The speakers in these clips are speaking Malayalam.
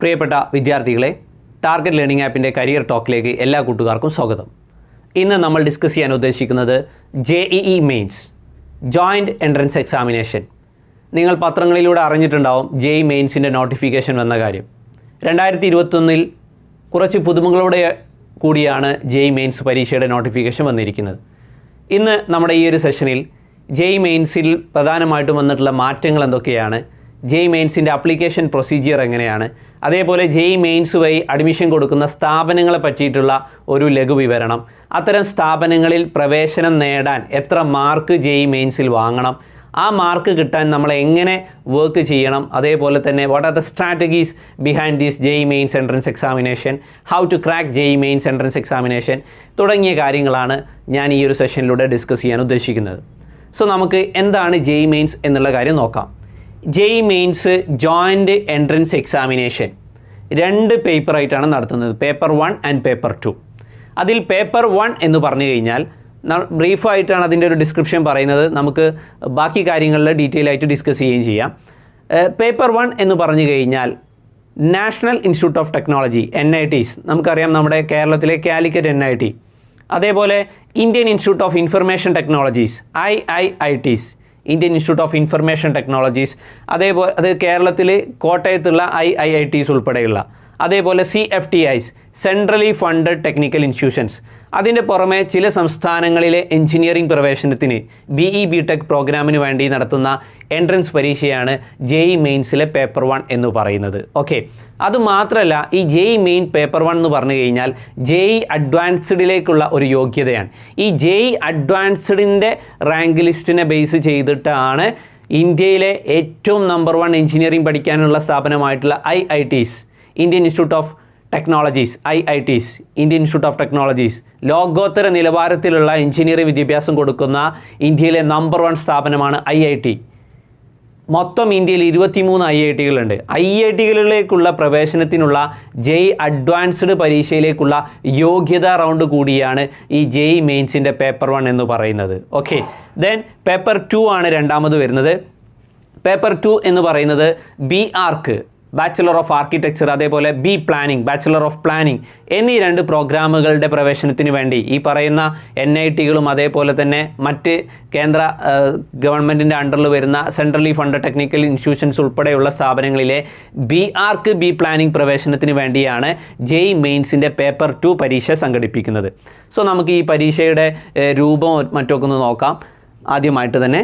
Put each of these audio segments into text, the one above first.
പ്രിയപ്പെട്ട വിദ്യാർത്ഥികളെ, ടാർഗറ്റ് ലേണിംഗ് ആപ്പിൻ്റെ കരിയർ ടോക്കിലേക്ക് എല്ലാ കൂട്ടുകാർക്കും സ്വാഗതം. ഇന്ന് നമ്മൾ ഡിസ്കസ് ചെയ്യാൻ ഉദ്ദേശിക്കുന്നത് JEE mains joint entrance examination. നിങ്ങൾ പത്രങ്ങളിലൂടെ അറിഞ്ഞിട്ടുണ്ടാവും JEE മെയിൻസിൻ്റെ നോട്ടിഫിക്കേഷൻ വന്ന കാര്യം. 2021 കുറച്ച് പുതുമകളോടെ കൂടിയാണ് JEE മെയിൻസ് പരീക്ഷയുടെ നോട്ടിഫിക്കേഷൻ വന്നിരിക്കുന്നത്. ഇന്ന് നമ്മുടെ ഈ ഒരു സെഷനിൽ JEE മെയിൻസിൽ പ്രധാനമായിട്ടും വന്നിട്ടുള്ള മാറ്റങ്ങൾ എന്തൊക്കെയാണ്, JEE മെയിൻസിൻ്റെ അപ്ലിക്കേഷൻ പ്രൊസീജിയർ എങ്ങനെയാണ്, അതേപോലെ JEE മെയിൻസ് വഴി അഡ്മിഷൻ കൊടുക്കുന്ന സ്ഥാപനങ്ങളെ പറ്റിയിട്ടുള്ള ഒരു ലഘുവിവരണം, അത്തരം സ്ഥാപനങ്ങളിൽ പ്രവേശനം നേടാൻ എത്ര മാർക്ക് JEE മെയിൻസിൽ വാങ്ങണം, ആ മാർക്ക് കിട്ടാൻ നമ്മൾ എങ്ങനെ വർക്ക് ചെയ്യണം, അതേപോലെ തന്നെ what are the strategies behind these JEE mains entrance examination, how to crack JEE mains entrance examination തുടങ്ങിയ കാര്യങ്ങളാണ് ഞാൻ ഈ ഒരു സെഷനിലൂടെ ഡിസ്കസ് ചെയ്യാൻ ഉദ്ദേശിക്കുന്നത്. സോ നമുക്ക് എന്താണ് JEE മെയിൻസ് എന്നുള്ള കാര്യം നോക്കാം. JEE mains joint entrance examination 2 പേപ്പറായിട്ടാണ് നടത്തുന്നത്, പേപ്പർ 1 ആൻഡ് പേപ്പർ 2. അതിൽ പേപ്പർ 1 എന്ന് പറഞ്ഞു കഴിഞ്ഞാൽ ബ്രീഫായിട്ടാണ് അതിൻ്റെ ഒരു ഡിസ്ക്രിപ്ഷൻ പറയുന്നത്, നമുക്ക് ബാക്കി കാര്യങ്ങളിൽ ഡീറ്റെയിൽ ആയിട്ട് ഡിസ്കസ് ചെയ്യുകയും ചെയ്യാം. പേപ്പർ 1 എന്ന് പറഞ്ഞു കഴിഞ്ഞാൽ national institute of technology NITs, നമുക്കറിയാം നമ്മുടെ കേരളത്തിലെ കാലിക്കറ്റ് NIT, അതേപോലെ Indian institute of information technologies IIITs, Indian institute of information technologies, അതേപോലെ അത് കേരളത്തിൽ കോട്ടയത്തുള്ള IIITs ഉൾപ്പെടെയുള്ള, അതേപോലെ CFTIs, centrally funded technical institutions. അതിൻ്റെ പുറമെ ചില സംസ്ഥാനങ്ങളിലെ എഞ്ചിനീയറിംഗ് പ്രവേശനത്തിന് BE BTech പ്രോഗ്രാമിന് വേണ്ടി നടത്തുന്ന എൻട്രൻസ് പരീക്ഷയാണ് JEE മെയിൻസിലെ പേപ്പർ 1 എന്ന് പറയുന്നത്. ഓക്കെ, അതുമാത്രമല്ല ഈ JEE മെയിൻ പേപ്പർ 1 എന്ന് പറഞ്ഞു കഴിഞ്ഞാൽ JEE അഡ്വാൻസ്ഡിലേക്കുള്ള ഒരു യോഗ്യതയാണ്. ഈ JEE അഡ്വാൻസ്ഡിൻ്റെ റാങ്ക് ലിസ്റ്റിനെ ബേസ് ചെയ്തിട്ടാണ് ഇന്ത്യയിലെ ഏറ്റവും നമ്പർ 1 എഞ്ചിനീയറിംഗ് പഠിക്കാനുള്ള സ്ഥാപനമായിട്ടുള്ള IITs, Indian institute of technologies IITs, Indian institute of technologies ലോകോത്തര നിലവാരത്തിലുള്ള എഞ്ചിനീയറിംഗ് വിദ്യാഭ്യാസം കൊടുക്കുന്ന ഇന്ത്യയിലെ നമ്പർ 1 സ്ഥാപനമാണ് IIT. മൊത്തം ഇന്ത്യയിൽ 23 IITകളുണ്ട്. IITകളിലേക്കുള്ള പ്രവേശനത്തിനുള്ള JEE അഡ്വാൻസ്ഡ് പരീക്ഷയിലേക്കുള്ള യോഗ്യതാ റൗണ്ട് കൂടിയാണ് ഈ JEE മെയിൻസിൻ്റെ പേപ്പർ 1 എന്ന് പറയുന്നത്. ഓക്കെ, ദെൻ പേപ്പർ 2 ആണ് രണ്ടാമത് വരുന്നത്. പേപ്പർ 2 എന്ന് പറയുന്നത് BArch, ബാച്ചിലർ ഓഫ് ആർക്കിടെക്ചർ, അതേപോലെ പ്ലാനിംഗ്, ബാച്ചിലർ ഓഫ് പ്ലാനിംഗ് എന്നീ 2 പ്രോഗ്രാമുകളുടെ പ്രവേശനത്തിന് വേണ്ടി ഈ പറയുന്ന NITകളും അതേപോലെ തന്നെ മറ്റ് കേന്ദ്ര ഗവൺമെൻറ്റിൻ്റെ അണ്ടറിൽ വരുന്ന സെൻട്രലി ഫണ്ടഡ് ടെക്നിക്കൽ ഇൻസ്റ്റിറ്റ്യൂഷൻസ് ഉൾപ്പെടെയുള്ള സ്ഥാപനങ്ങളിലെ BArch പ്ലാനിംഗ് പ്രവേശനത്തിന് വേണ്ടിയാണ് JEE മെയിൻസിൻ്റെ പേപ്പർ 2 പരീക്ഷ സംഘടിപ്പിക്കുന്നത്. സോ നമുക്ക് ഈ പരീക്ഷയുടെ രൂപം മറ്റൊക്കെ ഒന്ന് നോക്കാം. ആദ്യമായിട്ട് തന്നെ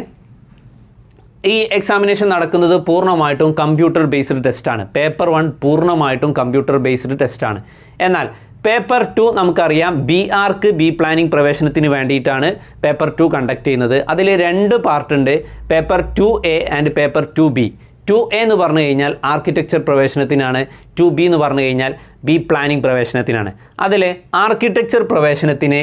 ഈ എക്സാമിനേഷൻ നടക്കുന്നത് പൂർണ്ണമായിട്ടും കമ്പ്യൂട്ടർ ബേസ്ഡ് ടെസ്റ്റാണ്. പേപ്പർ 1 പൂർണ്ണമായിട്ടും കമ്പ്യൂട്ടർ ബേസ്ഡ് ടെസ്റ്റാണ്. എന്നാൽ പേപ്പർ 2 നമുക്കറിയാം BArch പ്ലാനിംഗ് പ്രവേശനത്തിന് വേണ്ടിയിട്ടാണ് പേപ്പർ 2 കണ്ടക്ട് ചെയ്യുന്നത്. അതിൽ 2 പാർട്ടുണ്ട്, paper 2A and paper 2B. 2A എന്ന് പറഞ്ഞു കഴിഞ്ഞാൽ ആർക്കിടെക്ചർ പ്രവേശനത്തിനാണ്, 2B എന്ന് പറഞ്ഞു കഴിഞ്ഞാൽ പ്ലാനിംഗ് പ്രവേശനത്തിനാണ്. അതിൽ ആർക്കിടെക്ചർ പ്രവേശനത്തിന്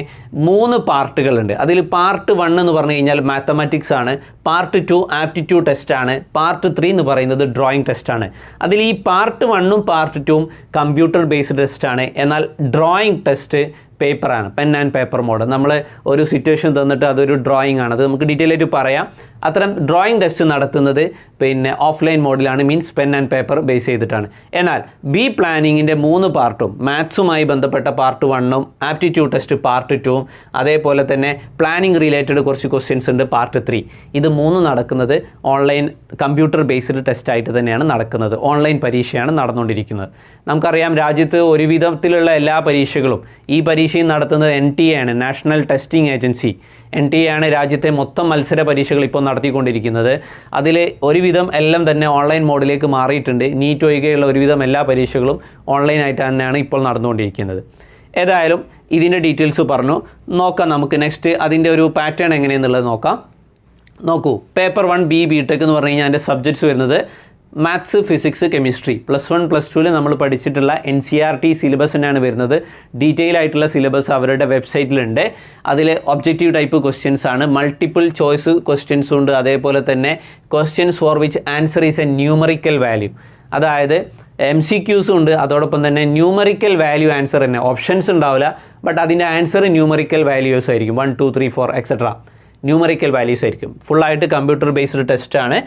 3 പാർട്ടുകളുണ്ട്. അതിൽ പാർട്ട് 1 എന്ന് പറഞ്ഞു കഴിഞ്ഞാൽ മാത്തമാറ്റിക്സ് ആണ്, പാർട്ട് 2 ആപ്റ്റിറ്റ്യൂഡ് ടെസ്റ്റാണ്, പാർട്ട് 3 എന്ന് പറയുന്നത് ഡ്രോയിങ് ടെസ്റ്റാണ്. അതിൽ ഈ പാർട്ട് 1ഉം പാർട്ട് 2ഉം കമ്പ്യൂട്ടർ ബേസ്ഡ് ടെസ്റ്റാണ്. എന്നാൽ ഡ്രോയിങ് ടെസ്റ്റ് പേപ്പറാണ്, പെൻ ആൻഡ് പേപ്പർ മോഡ്. നമ്മൾ ഒരു സിറ്റുവേഷൻ തന്നിട്ട് അതൊരു ഡ്രോയിങ് ആണ്, അത് നമുക്ക് ഡീറ്റെയിൽ ആയിട്ട് പറയാം. അത്തരം ഡ്രോയിങ് ടെസ്റ്റ് നടത്തുന്നത് ഓഫ്ലൈൻ മോഡിലാണ്, means pen and paper base ചെയ്തിട്ടാണ്. എന്നാൽ പ്ലാനിങ്ങിൻ്റെ 3 പാർട്ടും, മാത്സുമായി ബന്ധപ്പെട്ട പാർട്ട് 1ഉം ആപ്റ്റിറ്റ്യൂഡ് ടെസ്റ്റ് പാർട്ട് 2ഉം അതേപോലെ തന്നെ പ്ലാനിങ് റിലേറ്റഡ് കുറച്ച് ക്വസ്റ്റ്യൻസ് ഉണ്ട് പാർട്ട് 3. ഇത് 3 നടക്കുന്നത് ഓൺലൈൻ കമ്പ്യൂട്ടർ ബേസ്ഡ് ടെസ്റ്റായിട്ട് തന്നെയാണ് നടക്കുന്നത്. ഓൺലൈൻ പരീക്ഷയാണ് നടന്നുകൊണ്ടിരിക്കുന്നത്. നമുക്കറിയാം രാജ്യത്ത് ഒരുവിധത്തിലുള്ള എല്ലാ പരീക്ഷകളും ഈ പരീക്ഷയും നടത്തുന്നത് NTA ആണ്, നാഷണൽ ടെസ്റ്റിംഗ് ഏജൻസി. NTA ആണ് രാജ്യത്തെ മൊത്തം മത്സര പരീക്ഷകൾ ഇപ്പോൾ നടത്തിക്കൊണ്ടിരിക്കുന്നത്. അതിൽ ഒരുവിധം എല്ലാം തന്നെ ഓൺലൈൻ മോഡിലേക്ക് മാറിയിട്ടുണ്ട്. നീറ്റ് ഒഴികെയുള്ള ഒരുവിധം എല്ലാ പരീക്ഷകളും ഓൺലൈനായിട്ട് തന്നെയാണ് ഇപ്പോൾ നടന്നുകൊണ്ടിരിക്കുന്നത്. ഏതായാലും ഇതിൻ്റെ ഡീറ്റെയിൽസ് പറഞ്ഞു നോക്കാം. നമുക്ക് നെക്സ്റ്റ് അതിൻ്റെ ഒരു പാറ്റേൺ എങ്ങനെയെന്നുള്ളത് നോക്കാം. നോക്കൂ, പേപ്പർ 1 BTech എന്ന് പറഞ്ഞു കഴിഞ്ഞാൽ അതിൻ്റെ സബ്ജക്ട്സ് വരുന്നത് മാത്സ്, ഫിസിക്സ്, കെമിസ്ട്രി. +1 +2 നമ്മൾ പഠിച്ചിട്ടുള്ള NCERT സിലബസ് തന്നെയാണ് വരുന്നത്. ഡീറ്റെയിൽ ആയിട്ടുള്ള സിലബസ് അവരുടെ വെബ്സൈറ്റിലുണ്ട്. അതിൽ ഒബ്ജക്റ്റീവ് ടൈപ്പ് ക്വസ്റ്റ്യൻസ് ആണ്, മൾട്ടിപ്പിൾ ചോയ്സ് ക്വസ്റ്റ്യൻസും ഉണ്ട്, അതേപോലെ തന്നെ questions four which answer is A numerical value, അതായത് MCQs ഉണ്ട്. അതോടൊപ്പം തന്നെ ന്യൂമറിക്കൽ വാല്യൂ ആൻസർ തന്നെ, ഓപ്ഷൻസ് ഉണ്ടാവില്ല, ബട്ട് അതിൻ്റെ ആൻസർ ന്യൂമറിക്കൽ വാല്യൂസ് ആയിരിക്കും, 1 2 3 4 എക്സെട്ര. ന്യൂമറിക്കൽ വാല്യൂസ് ആയിരിക്കും. ഫുള്ളായിട്ട് കമ്പ്യൂട്ടർ ബേസ്ഡ് ടെസ്റ്റാണ്.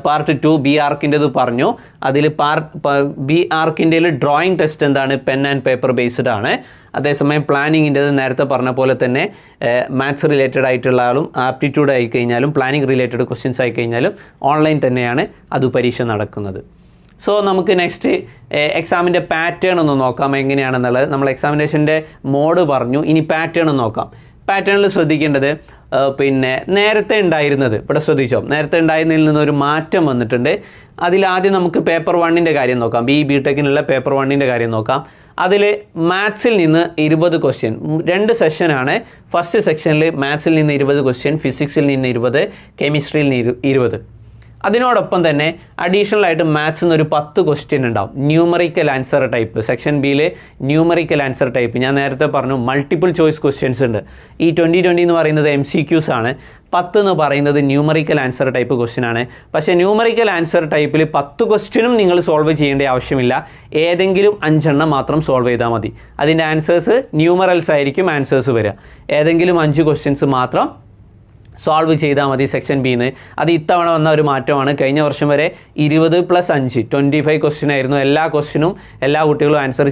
പാർട്ട് 2 ബി ആർക്കിൻ്റെത് പറഞ്ഞു. അതിൽ ബി ആർക്കിൻ്റെയിൽ ഡ്രോയിങ് ടെസ്റ്റ് എന്താണ്, പെൻ ആൻഡ് പേപ്പർ ബേസ്ഡ് ആണ്. അതേസമയം പ്ലാനിങ്ങിൻ്റെത് നേരത്തെ പറഞ്ഞ പോലെ തന്നെ മാത്സ് റിലേറ്റഡ് ആയിട്ടുള്ള ആളും ആപ്റ്റിറ്റ്യൂഡ് ആയി കഴിഞ്ഞാലും പ്ലാനിങ് റിലേറ്റഡ് ക്വസ്റ്റ്യൻസ് ആയി കഴിഞ്ഞാലും ഓൺലൈൻ തന്നെയാണ് അത് പരീക്ഷ നടക്കുന്നത്. സോ നമുക്ക് നെക്സ്റ്റ് എക്സാമിൻ്റെ പാറ്റേൺ ഒന്ന് നോക്കാം എങ്ങനെയാണെന്നുള്ളത്. നമ്മൾ എക്സാമിനേഷൻ്റെ മോഡ് പറഞ്ഞു, ഇനി പാറ്റേൺ നോക്കാം. പാറ്റേണിൽ ശ്രദ്ധിക്കേണ്ടത് പിന്നെ നേരത്തെ ഉണ്ടായിരുന്നത് ഇവിടെ ശ്രദ്ധിച്ചോ, നേരത്തെ ഉണ്ടായിരുന്നതിൽ നിന്നൊരു മാറ്റം വന്നിട്ടുണ്ട്. അതിലാദ്യം നമുക്ക് പേപ്പർ 1ൻ്റെ കാര്യം നോക്കാം. ബി ടെക്കിനുള്ള പേപ്പർ 1ൻ്റെ കാര്യം നോക്കാം. അതിൽ മാത്സിൽ നിന്ന് 20 ക്വസ്റ്റ്യൻ, 2 സെഷനാണ്. ഫസ്റ്റ് സെക്ഷനിൽ മാത്സിൽ നിന്ന് 20 ക്വസ്റ്റ്യൻ, ഫിസിക്സിൽ നിന്ന് 20, കെമിസ്ട്രിയിൽ നിന്ന് 20. അതിനോടൊപ്പം തന്നെ അഡീഷണൽ ആയിട്ട് മാത്സിൽ നിന്ന് ഒരു 10 ക്വസ്റ്റ്യൻ ഉണ്ടാവും. ന്യൂമറിക്കൽ ആൻസർ ടൈപ്പ് സെക്ഷൻ ബിയിൽ ന്യൂമറിക്കൽ ആൻസർ ടൈപ്പ് ഞാൻ നേരത്തെ പറഞ്ഞു മൾട്ടിപ്പിൾ ചോയ്സ് ക്വസ്റ്റ്യൻസ് ഉണ്ട്. ഈ 2020 എന്ന് പറയുന്നത് MCQs ആണ്. 10 എന്ന് പറയുന്നത് ന്യൂമറിക്കൽ ആൻസർ ടൈപ്പ് ക്വസ്റ്റ്യൻ ആണ്. പക്ഷേ ന്യൂമറിക്കൽ ആൻസർ ടൈപ്പിൽ 10 ക്വസ്റ്റ്യനും നിങ്ങൾ സോൾവ് ചെയ്യേണ്ട ആവശ്യമില്ല. ഏതെങ്കിലും 5 എണ്ണം മാത്രം സോൾവ് ചെയ്താൽ മതി. അതിൻ്റെ ആൻസേഴ്സ് ന്യൂമറൽസ് ആയിരിക്കും ആൻസേഴ്സ് വരിക. ഏതെങ്കിലും 5 ക്വസ്റ്റ്യൻസ് മാത്രം സോൾവ് ചെയ്താൽ മതി സെക്ഷൻ ബിന്ന്. അത് ഇത്തവണ വന്ന ഒരു മാറ്റമാണ്. കഴിഞ്ഞ വർഷം വരെ 20+5 25 ക്വസ്റ്റ്യൻ ആയിരുന്നു. എല്ലാ ക്വസ്റ്റ്യനും എല്ലാ കുട്ടികളും ആൻസർ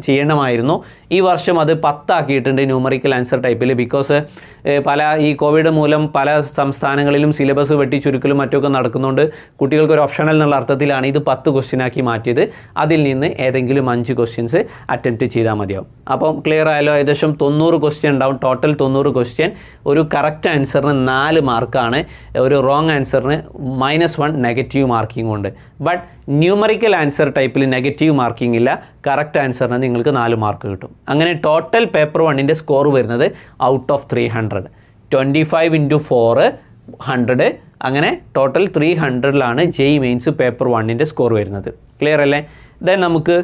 ചെയ്യണമായിരുന്നു. ഈ വർഷം അത് 10 ആക്കിയിട്ടുണ്ട് ന്യൂമറിക്കൽ ആൻസർ ടൈപ്പിൽ. ബിക്കോസ് ഈ കോവിഡ് മൂലം പല സംസ്ഥാനങ്ങളിലും സിലബസ് വെട്ടിച്ചുരുക്കലും മറ്റൊക്കെ നടക്കുന്നുണ്ട്. കുട്ടികൾക്ക് ഒരു ഓപ്ഷണൽ എന്നുള്ള അർത്ഥത്തിലാണ് ഇത് 10 ക്വസ്റ്റ്യനാക്കി മാറ്റിയത്. അതിൽ നിന്ന് ഏതെങ്കിലും 5 ക്വസ്റ്റ്യൻസ് അറ്റംപ്റ്റ് ചെയ്താൽ മതിയാവും. അപ്പം ക്ലിയർ ആയാലോ? ഏകദേശം 90 ക്വസ്റ്റ്യൻ ഉണ്ടാവും. Total 90 question. ഒരു കറക്റ്റ് ആൻസറിന് 4 മാർക്കാണ്. ഒരു റോങ് ആൻസറിന് -1 നെഗറ്റീവ് മാർക്കിംഗ് ഉണ്ട്. ബട്ട് ന്യൂമറിക്കൽ ആൻസർ ടൈപ്പിൽ നെഗറ്റീവ് മാർക്കിംഗ് ഇല്ല. കറക്റ്റ് ആൻസറിന് നിങ്ങൾക്ക് 4 മാർക്ക് കിട്ടും. അങ്ങനെ ടോട്ടൽ പേപ്പർ 1ൻ്റെ സ്കോർ വരുന്നത് ഔട്ട് ഓഫ് 300. 25 × 4 100. അങ്ങനെ ടോട്ടൽ 300ലാണ് JEE മെയിൻസ് പേപ്പർ 1ൻ്റെ സ്കോർ വരുന്നത്. ക്ലിയർ അല്ലേ? ദെൻ നമുക്ക്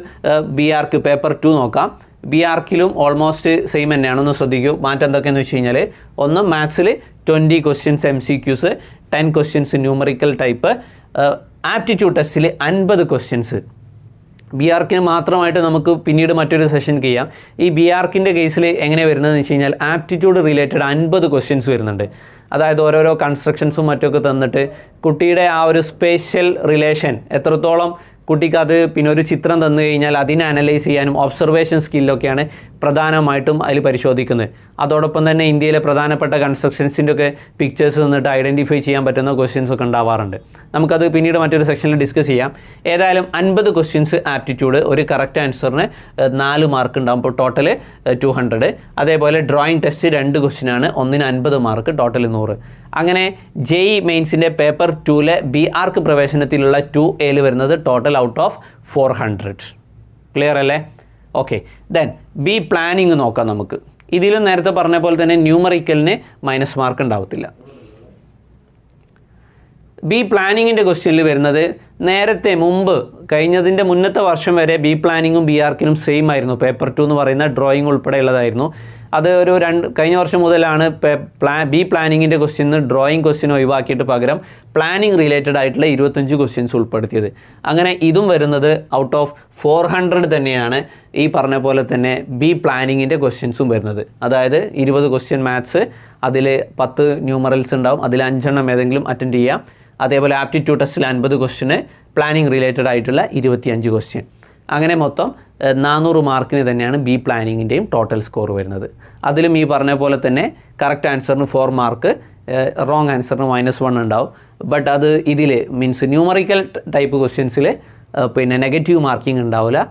ബി ആർക്ക് പേപ്പർ 2 നോക്കാം. ബി ആർക്കിലും ഓൾമോസ്റ്റ് സെയിം തന്നെയാണ്. ഒന്ന് ശ്രദ്ധിക്കൂ. മാറ്റം എന്തൊക്കെയെന്ന് വെച്ച് കഴിഞ്ഞാൽ, ഒന്ന് മാത്സിൽ 20 questions MCQs, 10 questions numerical type. Aptitude ടെസ്റ്റിൽ 50 ക്വസ്റ്റ്യൻസ്. ബി ആർക്കിന് മാത്രമായിട്ട് നമുക്ക് പിന്നീട് മറ്റൊരു സെഷൻ ചെയ്യാം. ഈ ബി ആർക്കിൻ്റെ കേസിൽ എങ്ങനെ വരുന്നതെന്ന് വെച്ച് കഴിഞ്ഞാൽ ആപ്റ്റിറ്റ്യൂഡ് റിലേറ്റഡ് 50 ക്വസ്റ്റ്യൻസ് വരുന്നുണ്ട്. അതായത് ഓരോരോ കൺസ്ട്രക്ഷൻസും മറ്റൊക്കെ തന്നിട്ട് കുട്ടിയുടെ ആ ഒരു സ്പേഷ്യൽ റിലേഷൻ എത്രത്തോളം കുട്ടിക്ക് അത് പിന്നെ ഒരു ചിത്രം തന്നു കഴിഞ്ഞാൽ അതിനെ അനലൈസ് ചെയ്യാനും ഒബ്സർവേഷൻ സ്കില്ലൊക്കെയാണ് പ്രധാനമായിട്ടും അതിൽ പരിശോധിക്കുന്നത്. അതോടൊപ്പം തന്നെ ഇന്ത്യയിലെ പ്രധാനപ്പെട്ട കൺസ്ട്രക്ഷൻസിൻ്റെ ഒക്കെ പിക്ചേഴ്സ് തന്നിട്ട് ഐഡൻറ്റിഫൈ ചെയ്യാൻ പറ്റുന്ന ക്വസ്റ്റ്യൻസ് ഒക്കെ ഉണ്ടാവാറുണ്ട്. നമുക്കത് പിന്നീട് മറ്റൊരു സെക്ഷനിൽ ഡിസ്കസ് ചെയ്യാം. ഏതായാലും 50 ക്വസ്റ്റ്യൻസ് ആപ്റ്റിറ്റ്യൂഡ്. ഒരു കറക്റ്റ് ആൻസറിന് 4 മാർക്ക് ഉണ്ടാകും. ഇപ്പോൾ ടോട്ടൽ 200. അതേപോലെ ഡ്രോയിങ് ടെസ്റ്റ് 2 ക്വസ്റ്റ്യനാണ്. ഒന്നിന് 50 മാർക്ക്, ടോട്ടൽ 100. അങ്ങനെ JEE മെയിൻസിൻ്റെ പേപ്പർ 2ലെ ബി ആർക്ക് പ്രവേശനത്തിലുള്ള 2A വരുന്നത് ടോട്ടൽ ഔട്ട് ഓഫ് 400. ക്ലിയർ അല്ലേ? ഓക്കെ. ദെൻ ബി പ്ലാനിങ് നോക്കാം നമുക്ക്. ഇതിലും നേരത്തെ പറഞ്ഞ പോലെ തന്നെ ന്യൂമറിക്കലിന് മൈനസ് മാർക്ക് ഉണ്ടാവത്തില്ല. ബി പ്ലാനിങ്ങിൻ്റെ ക്വസ്റ്റ്യനിൽ വരുന്നത് നേരത്തെ മുമ്പ് കഴിഞ്ഞതിൻ്റെ മുന്നത്തെ വർഷം വരെ ബി പ്ലാനിങ്ങും ബി ആർക്കിനും സെയിം ആയിരുന്നു. പേപ്പർ 2 എന്ന് പറയുന്ന ഡ്രോയിങ് ഉൾപ്പെടെയുള്ളതായിരുന്നു. അത് ഒരു കഴിഞ്ഞ വർഷം മുതലാണ് ബി പ്ലാനിങ്ങിൻ്റെ ക്വസ്റ്റ്യൻ ഡ്രോയിങ് ക്വസ്റ്റ്യൻ ഒഴിവാക്കിയിട്ട് പകരം പ്ലാനിങ് റിലേറ്റഡ് ആയിട്ടുള്ള 25 ക്വസ്റ്റ്യൻസ് ഉൾപ്പെടുത്തിയത്. അങ്ങനെ ഇതും വരുന്നത് ഔട്ട് ഓഫ് 400 തന്നെയാണ്. ഈ പറഞ്ഞ പോലെ തന്നെ ബി പ്ലാനിങ്ങിൻ്റെ ക്വസ്റ്റ്യൻസും വരുന്നത്. അതായത് 20 ക്വസ്റ്റ്യൻ മാത്സ്, അതിൽ 10 ന്യൂമറൽസ് ഉണ്ടാവും. അതിൽ 5 എണ്ണം ഏതെങ്കിലും അറ്റൻഡ് ചെയ്യാം. അതേപോലെ ആപ്റ്റിറ്റ്യൂഡ് ടെസ്റ്റിൽ 50 ക്വസ്റ്റ്യന്, പ്ലാനിങ് റിലേറ്റഡ് ആയിട്ടുള്ള 25 ക്വസ്റ്റ്യൻ. അങ്ങനെ മൊത്തം 400 മാർക്കിന് തന്നെയാണ് ബി പ്ലാനിങ്ങിൻ്റെയും ടോട്ടൽ സ്കോർ വരുന്നത്. അതിലും ഈ പറഞ്ഞ പോലെ തന്നെ കറക്റ്റ് ആൻസറിന് 4 മാർക്ക്, റോങ് ആൻസറിന് -1 ഉണ്ടാവും. ബട്ട് അത് ഇതിൽ മീൻസ് ന്യൂമറിക്കൽ ടൈപ്പ് ക്വസ്റ്റ്യൻസിൽ പിന്നെ നെഗറ്റീവ് മാർക്കിംഗ് ഉണ്ടാവില്ല.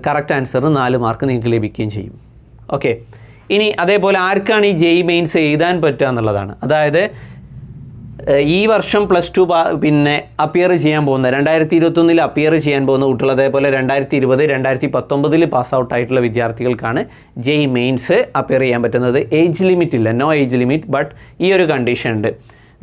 കറക്റ്റ് ആൻസറിന് 4 മാർക്ക് നിങ്ങൾക്ക് ലഭിക്കുകയും ചെയ്യും. ഓക്കെ. ഇനി അതേപോലെ ആർക്കാണ് ഈ JEE മെയിൻസ് എഴുതാൻ പറ്റുക എന്നുള്ളതാണ്. അതായത് ഈ വർഷം +2 പിന്നെ അപ്പിയർ ചെയ്യാൻ പോകുന്ന 2021 അപ്പിയർ ചെയ്യാൻ പോകുന്ന കുട്ടികൾ, അതേപോലെ 2020 2019 പാസ് ഔട്ട് ആയിട്ടുള്ള വിദ്യാർത്ഥികൾക്കാണ് JEE മെയിൻസ് അപ്പിയർ ചെയ്യാൻ പറ്റുന്നത്. ഏജ് ലിമിറ്റ് ഇല്ല, നോ ഏജ് ലിമിറ്റ്. ബട്ട് ഈ ഒരു കണ്ടീഷൻ ഉണ്ട്.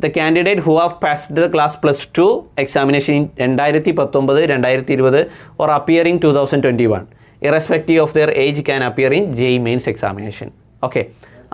The candidate who have passed the class +2 examination in 2019 2020 or appearing 2021 irrespective of their age can appear in JEE mains examination. Okay.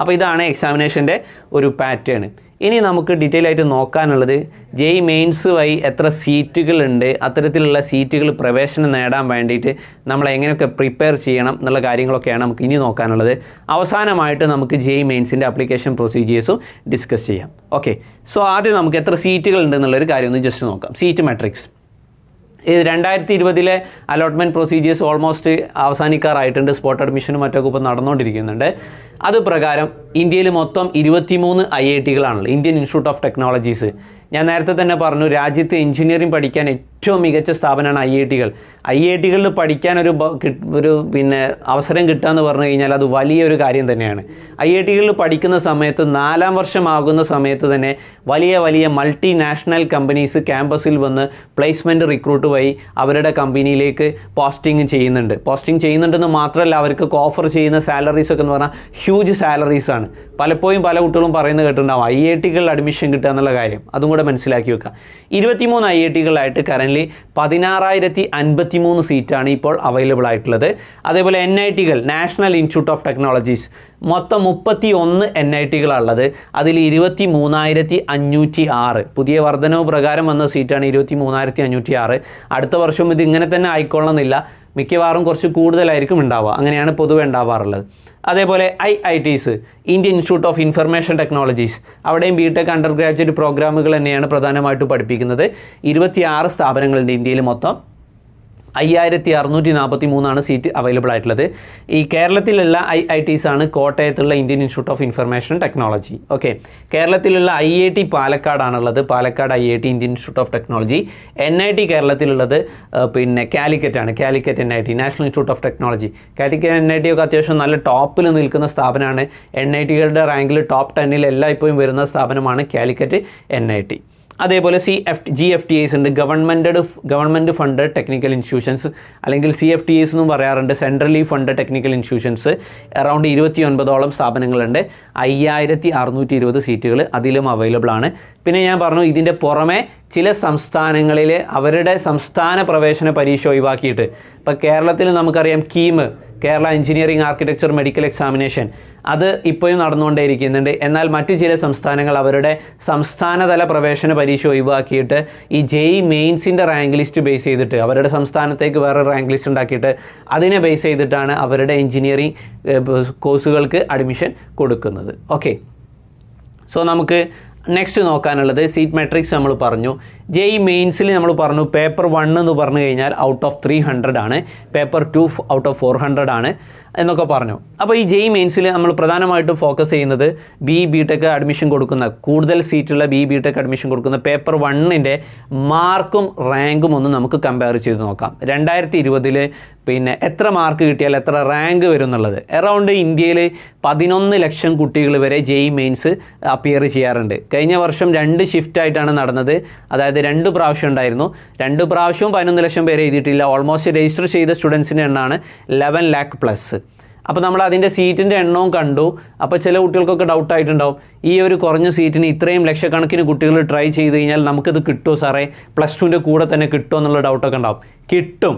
അപ്പോൾ ഇതാണ് എക്സാമിനേഷൻ്റെ ഒരു പാറ്റേൺ. ഇനി നമുക്ക് ഡീറ്റെയിൽ ആയിട്ട് നോക്കാനുള്ളത് JEE മെയിൻസ് വഴി എത്ര സീറ്റുകളുണ്ട്, അത്തരത്തിലുള്ള സീറ്റുകൾ പ്രവേശനം നേടാൻ വേണ്ടിയിട്ട് നമ്മൾ എങ്ങനെയൊക്കെ പ്രിപ്പയർ ചെയ്യണം എന്നുള്ള കാര്യങ്ങളൊക്കെയാണ് നമുക്ക് ഇനി നോക്കാനുള്ളത്. അവസാനമായിട്ട് നമുക്ക് JEE മെയിൻസിൻ്റെ ആപ്ലിക്കേഷൻ പ്രൊസീജിയേഴ്സും ഡിസ്കസ് ചെയ്യാം. ഓക്കെ, സോ ആദ്യം നമുക്ക് എത്ര സീറ്റുകൾ ഉണ്ട് എന്നുള്ളൊരു കാര്യം ഒന്ന് ജസ്റ്റ് നോക്കാം. Seat matrix. ഇത് 2020 അലോട്ട്മെൻറ്റ് പ്രൊസീജിയേഴ്സ് ഓൾമോസ്റ്റ് അവസാനിക്കാറായിട്ടുണ്ട്. സ്പോട്ട് അഡ്മിഷനും മറ്റൊക്കെ ഇപ്പോൾ നടന്നുകൊണ്ടിരിക്കുന്നുണ്ട്. അത് പ്രകാരം ഇന്ത്യയിൽ മൊത്തം 23 IITകളാണുള്ളത്, ഇന്ത്യൻ ഇൻസ്റ്റിറ്റ്യൂട്ട് ഓഫ് ടെക്നോളജീസ്. ഞാൻ നേരത്തെ തന്നെ പറഞ്ഞു, രാജ്യത്ത് എഞ്ചിനീയറിംഗ് പഠിക്കാൻ ഏറ്റവും മികച്ച സ്ഥാപനമാണ് IITകൾ. IITകളിൽ പഠിക്കാൻ ഒരു അവസരം കിട്ടുക എന്ന് പറഞ്ഞു കഴിഞ്ഞാൽ അത് വലിയൊരു കാര്യം തന്നെയാണ്. IITകളിൽ പഠിക്കുന്ന സമയത്ത് 4ാം വർഷമാകുന്ന സമയത്ത് തന്നെ വലിയ വലിയ മൾട്ടിനാഷണൽ കമ്പനീസ് ക്യാമ്പസിൽ വന്ന് പ്ലേസ്മെൻറ്റ് റിക്രൂട്ട് വഴി അവരുടെ കമ്പനിയിലേക്ക് പോസ്റ്റിംഗ് ചെയ്യുന്നുണ്ടെന്ന് മാത്രമല്ല, അവർക്ക് ഓഫർ ചെയ്യുന്ന സാലറീസ് ഒക്കെ എന്ന് പറഞ്ഞാൽ ഹ്യൂജ് സാലറീസാണ്. പലപ്പോഴും പല കുട്ടികളും പറയുന്നത് കേട്ടിട്ടുണ്ടാവും IITകളിൽ അഡ്മിഷൻ കിട്ടുക എന്നുള്ള കാര്യം. അതും കൂടെ മനസ്സിലാക്കി വെക്കുക. 23 IITകളായിട്ട് കറൻ്റ്ലി 16,053 സീറ്റാണ് ഇപ്പോൾ അവൈലബിൾ ആയിട്ടുള്ളത്. അതേപോലെ NITകൾ, നാഷണൽ ഇൻസ്റ്റിറ്റ്യൂട്ട് ഓഫ് ടെക്നോളജീസ്, മൊത്തം 31 NITകളാണുള്ളത്. അതിൽ 23,506 പുതിയ വർധനവ് പ്രകാരം വന്ന സീറ്റാണ് 23,506. അടുത്ത വർഷവും ഇത് ഇങ്ങനെ തന്നെ ആയിക്കൊള്ളണമെന്നില്ല, മിക്കവാറും കുറച്ച് കൂടുതലായിരിക്കും ഉണ്ടാവുക. അങ്ങനെയാണ് പൊതുവെ ഉണ്ടാവാറുള്ളത്. അതേപോലെ IITs, Indian institute of information technologies, അവിടെയും BTech അണ്ടർ ഗ്രാജുവേറ്റ് പ്രോഗ്രാമുകൾ തന്നെയാണ് പ്രധാനമായിട്ടും പഠിപ്പിക്കുന്നത്. 26 സ്ഥാപനങ്ങളുണ്ട് ഇന്ത്യയിൽ. മൊത്തം 5,643 സീറ്റ് അവൈലബിൾ ആയിട്ടുള്ളത്. ഈ കേരളത്തിലുള്ള IITs ആണ് കോട്ടയത്തുള്ള Indian institute of information technology. Okay, കേരളത്തിലുള്ള IIT പാലക്കാടാണുള്ളത്, Palakkad IIT Indian institute of technology. NIT കേരളത്തിലുള്ളത് കാലിക്കറ്റാണ്, Calicut NIT national institute of technology. Calicut NIT ഒക്കെ അത്യാവശ്യം നല്ല ടോപ്പിൽ നിൽക്കുന്ന സ്ഥാപനമാണ്. NITകളുടെ റാങ്കിൽ ടോപ്പ് 10 എല്ലാം ഇപ്പോഴും വരുന്ന സ്ഥാപനമാണ് കാലിക്കറ്റ് NIT. അതേപോലെ GFTIs ഉണ്ട്, ഗവൺമെൻറ് ഫണ്ടഡ് ടെക്നിക്കൽ ഇൻസ്റ്റിറ്റ്യൂഷൻസ്, അല്ലെങ്കിൽ CFTIs എന്നും പറയാറുണ്ട്, centrally funded technical institutions. Around 29ഓളം സ്ഥാപനങ്ങളുണ്ട്. 5,620 സീറ്റുകൾ അതിലും അവൈലബിൾ ആണ്. പിന്നെ ഞാൻ പറഞ്ഞു, ഇതിൻ്റെ പുറമെ ചില സംസ്ഥാനങ്ങളിൽ അവരുടെ സംസ്ഥാന പ്രവേശന പരീക്ഷ ഒഴിവാക്കിയിട്ട്, ഇപ്പോൾ കേരളത്തിൽ നമുക്കറിയാം KEAM, Kerala engineering architecture medical examination, അത് ഇപ്പോഴും നടന്നുകൊണ്ടേയിരിക്കുന്നുണ്ട്. എന്നാൽ മറ്റ് ചില സംസ്ഥാനങ്ങൾ അവരുടെ സംസ്ഥാനതല പ്രവേശന പരീക്ഷ ഒഴിവാക്കിയിട്ട് ഈ JEE മെയിൻസിൻ്റെ റാങ്ക് ലിസ്റ്റ് ബേസ് ചെയ്തിട്ട് അവരുടെ സംസ്ഥാനത്തേക്ക് വേറെ റാങ്ക് ലിസ്റ്റ് ഉണ്ടാക്കിയിട്ട് അതിനെ ബേസ് ചെയ്തിട്ടാണ് അവരുടെ എഞ്ചിനീയറിംഗ് കോഴ്സുകൾക്ക് അഡ്മിഷൻ കൊടുക്കുന്നത്. ഓക്കെ, സോ നമുക്ക് നെക്സ്റ്റ് നോക്കാനുള്ളത് സീറ്റ് മെട്രിക്സ്. നമ്മൾ പറഞ്ഞു JEE മെയിൻസിൽ നമ്മൾ പറഞ്ഞു പേപ്പർ 1 എന്ന് പറഞ്ഞു കഴിഞ്ഞാൽ ഔട്ട് ഓഫ് 300 ആണ്, പേപ്പർ 2 ഔട്ട് ഓഫ് 400 ആണ് എന്നൊക്കെ പറഞ്ഞു. അപ്പോൾ ഈ JEE മെയിൻസിൽ നമ്മൾ പ്രധാനമായിട്ടും ഫോക്കസ് ചെയ്യുന്നത് BTech അഡ്മിഷൻ കൊടുക്കുന്ന, കൂടുതൽ സീറ്റുള്ള BTech അഡ്മിഷൻ കൊടുക്കുന്ന പേപ്പർ 1ൻ്റെ മാർക്കും റാങ്കും ഒന്ന് നമുക്ക് കമ്പയർ ചെയ്ത് നോക്കാം. 2020 എത്ര മാർക്ക് കിട്ടിയാൽ എത്ര റാങ്ക് വരും എന്നുള്ളത്. അറൗണ്ട് ഇന്ത്യയിൽ 11 ലക്ഷം കുട്ടികൾ വരെ JEE മെയിൻസ് അപ്പിയർ ചെയ്യാറുണ്ട്. കഴിഞ്ഞ വർഷം 2 ഷിഫ്റ്റായിട്ടാണ് നടന്നത്, അതായത് 2 പ്രാവശ്യം ഉണ്ടായിരുന്നു. 2 പ്രാവശ്യവും 11 ലക്ഷം പേരെ എഴുതിയിട്ടില്ല. ഓൾമോസ്റ്റ് രജിസ്റ്റർ ചെയ്ത സ്റ്റുഡൻസിൻ്റെ എണ്ണമാണ് 11 lakh പ്ലസ്. അപ്പോൾ നമ്മൾ അതിൻ്റെ സീറ്റിൻ്റെ എണ്ണവും കണ്ടു. അപ്പോൾ ചില കുട്ടികൾക്കൊക്കെ ഡൗട്ടായിട്ടുണ്ടാവും, ഈ ഒരു കുറഞ്ഞ സീറ്റിന് ഇത്രയും ലക്ഷക്കണക്കിന് കുട്ടികൾ ട്രൈ ചെയ്ത് കഴിഞ്ഞാൽ നമുക്കിത് കിട്ടുമോ സാറേ, +2ൻ്റെ കൂടെ തന്നെ കിട്ടുമോ എന്നുള്ള ഡൗട്ടൊക്കെ ഉണ്ടാവും. കിട്ടും.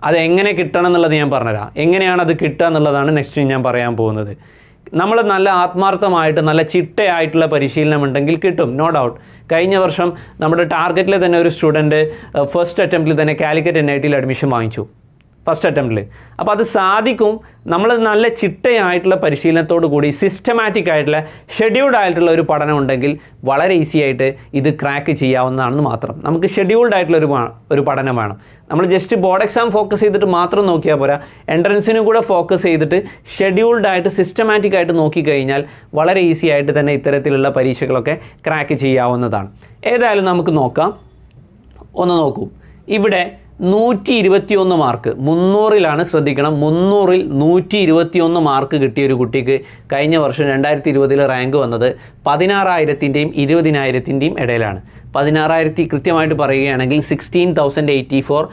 അതെങ്ങനെ കിട്ടണം എന്നുള്ളത് ഞാൻ പറഞ്ഞുതരാം. എങ്ങനെയാണ് അത് കിട്ടുക എന്നുള്ളതാണ് നെക്സ്റ്റ് ഞാൻ പറയാൻ പോകുന്നത്. നമ്മൾ നല്ല ആത്മാർത്ഥമായിട്ട് നല്ല ചിട്ടയായിട്ടുള്ള പരിശീലനം ഉണ്ടെങ്കിൽ കിട്ടും, നോ ഡൗട്ട്. കഴിഞ്ഞ വർഷം നമ്മുടെ ടാർഗറ്റിൽ തന്നെ ഒരു സ്റ്റുഡൻറ്റ് ഫസ്റ്റ് അറ്റംപ്റ്റിൽ തന്നെ കാലിക്കറ്റ് NITയിൽ അഡ്മിഷൻ വാങ്ങിച്ചു, ഫസ്റ്റ് അറ്റംപ്റ്റിൽ. അപ്പോൾ അത് സാധിക്കും. നമ്മൾ നല്ല ചിട്ടയായിട്ടുള്ള പരിശീലനത്തോടു കൂടി സിസ്റ്റമാറ്റിക് ആയിട്ടുള്ള ഷെഡ്യൂൾഡ് ആയിട്ടുള്ള ഒരു പഠനം ഉണ്ടെങ്കിൽ വളരെ ഈസി ആയിട്ട് ഇത് ക്രാക്ക് ചെയ്യാവുന്നതാണെന്ന് മാത്രം. നമുക്ക് ഷെഡ്യൂൾഡ് ആയിട്ടുള്ള ഒരു പഠനം വേണം. നമ്മൾ ജസ്റ്റ് ബോർഡ് എക്സാം ഫോക്കസ് ചെയ്തിട്ട് മാത്രം നോക്കിയാൽ പോരാ, എൻട്രൻസിനും കൂടെ ഫോക്കസ് ചെയ്തിട്ട് ഷെഡ്യൂൾഡ് ആയിട്ട് സിസ്റ്റമാറ്റിക് ആയിട്ട് നോക്കിക്കഴിഞ്ഞാൽ വളരെ ഈസി ആയിട്ട് തന്നെ ഇത്തരത്തിലുള്ള പരീക്ഷകളൊക്കെ ക്രാക്ക് ചെയ്യാവുന്നതാണ്. ഏതായാലും നമുക്ക് നോക്കാം. ഒന്ന് നോക്കൂ, ഇവിടെ 121 മാർക്ക് 300ലാണ്. ശ്രദ്ധിക്കണം, 300ൽ 121 മാർക്ക് കിട്ടിയ ഒരു കുട്ടിക്ക് കഴിഞ്ഞ വർഷം 2020 റാങ്ക് വന്നത് 16,000ൻ്റെയും 20,000ൻ്റെയും ഇടയിലാണ്. 16,000 കൃത്യമായിട്ട് പറയുകയാണെങ്കിൽ 16,084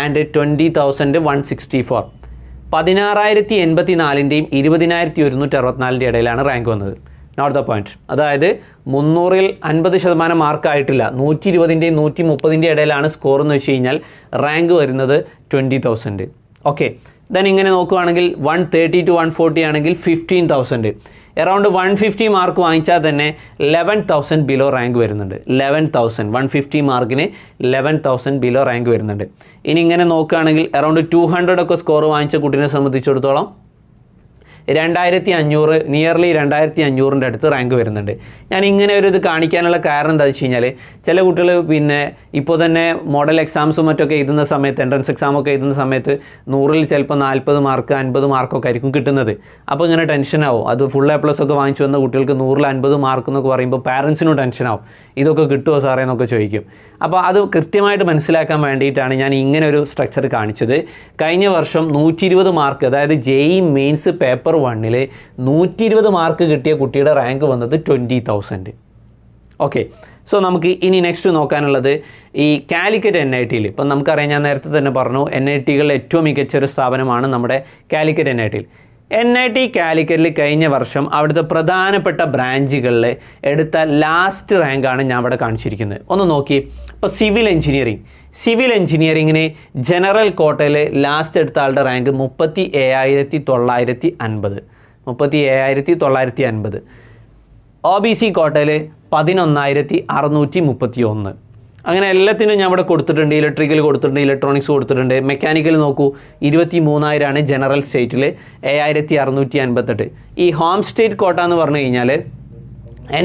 ആൻഡ് 20,164. 16,084ൻ്റെയും 20,164ൻ്റെ ഇടയിലാണ് റാങ്ക് വന്നത്. Note the point. അതായത് 300ൽ 50% മാർക്കായിട്ടില്ല, 120ൻ്റെയും 130ൻ്റെ ഇടയിലാണ് സ്കോർ എന്ന് വെച്ച് കഴിഞ്ഞാൽ റാങ്ക് വരുന്നത് 20,000. ഓക്കെ, ദെൻ ഇങ്ങനെ നോക്കുകയാണെങ്കിൽ 130 to 140 ആണെങ്കിൽ 15,000. അറൗണ്ട് 150 മാർക്ക് വാങ്ങിച്ചാൽ തന്നെ 11,000 ബിലോ റാങ്ക് വരുന്നുണ്ട്. 11,000 150 മാർക്കിന് 11,000 ബിലോ റാങ്ക് വരുന്നുണ്ട്. ഇനി ഇങ്ങനെ നോക്കുകയാണെങ്കിൽ അറൗണ്ട് 200 ഒക്കെ സ്കോർ വാങ്ങിച്ച കുട്ടീനെ സംബന്ധിച്ചിടത്തോളം 2,500 നിയർലി 2,500 അടുത്ത് റാങ്ക് വരുന്നുണ്ട്. ഞാൻ ഇങ്ങനെ ഒരു ഇത് കാണിക്കാനുള്ള കാരണം എന്താ വെച്ച് കഴിഞ്ഞാൽ ചില കുട്ടികൾ പിന്നെ ഇപ്പോൾ തന്നെ മോഡൽ എക്സാംസും മറ്റൊക്കെ എഴുതുന്ന സമയത്ത് എൻട്രൻസ് എക്സാമൊക്കെ എഴുതുന്ന സമയത്ത് 100-ൽ ചിലപ്പോൾ 40 മാർക്ക് 50 മാർക്കൊക്കെ ആയിരിക്കും കിട്ടുന്നത്. അപ്പോൾ ഇങ്ങനെ ടെൻഷനാവും. അത് ഫുൾ A+ ഒക്കെ വാങ്ങിച്ചു വന്ന കുട്ടികൾക്ക് 100-ൽ 50 മാർക്ക് എന്നൊക്കെ പറയുമ്പോൾ പാരൻസിനും ടെൻഷനാവും. ഇതൊക്കെ കിട്ടുമോ സാറേ എന്നൊക്കെ ചോദിക്കും. അപ്പോൾ അത് കൃത്യമായിട്ട് മനസ്സിലാക്കാൻ വേണ്ടിയിട്ടാണ് ഞാൻ ഇങ്ങനെ ഒരു സ്ട്രക്ചർ കാണിച്ചത്. കഴിഞ്ഞ വർഷം 120 മാർക്ക്, അതായത് JEE മെയിൻസ് പേപ്പർ 1-ൽ 120 മാർക്ക് കിട്ടിയ കുട്ടിയുടെ റാങ്ക് വന്നത് 20,000. ഓക്കെ, സോ നമുക്ക് ഇനി നെക്സ്റ്റ് നോക്കാനുള്ളത് ഈ കാലിക്കറ്റ് NITയിൽ. ഇപ്പം നമുക്കറിയാം, ഞാൻ നേരത്തെ തന്നെ പറഞ്ഞു, NITകളിൽ ഏറ്റവും മികച്ചൊരു സ്ഥാപനമാണ് നമ്മുടെ കാലിക്കറ്റ് NITയിൽ. NIT കാലിക്കറ്റിൽ കഴിഞ്ഞ വർഷം അവിടുത്തെ പ്രധാനപ്പെട്ട ബ്രാഞ്ചുകളിൽ എടുത്ത ലാസ്റ്റ് റാങ്കാണ് ഞാൻ ഇവിടെ കാണിച്ചിരിക്കുന്നത്. ഒന്ന് നോക്കി. ഇപ്പോൾ സിവിൽ എഞ്ചിനീയറിങ്ങിന് ജനറൽ കോട്ടയിൽ ലാസ്റ്റ് എടുത്ത ആളുടെ റാങ്ക് 37,950. 37,950. OBC കോട്ടയിൽ 11,631. അങ്ങനെ എല്ലാത്തിനും ഞാൻ ഇവിടെ കൊടുത്തിട്ടുണ്ട്. ഇലക്ട്രിക്കൽ കൊടുത്തിട്ടുണ്ട്, ഇലക്ട്രോണിക്സ് കൊടുത്തിട്ടുണ്ട്. മെക്കാനിക്കൽ നോക്കൂ, 23,000 ജനറൽ സ്റ്റേറ്റിൽ, 7,658. ഈ ഹോം സ്റ്റേറ്റ് കോട്ട എന്ന് പറഞ്ഞു കഴിഞ്ഞാൽ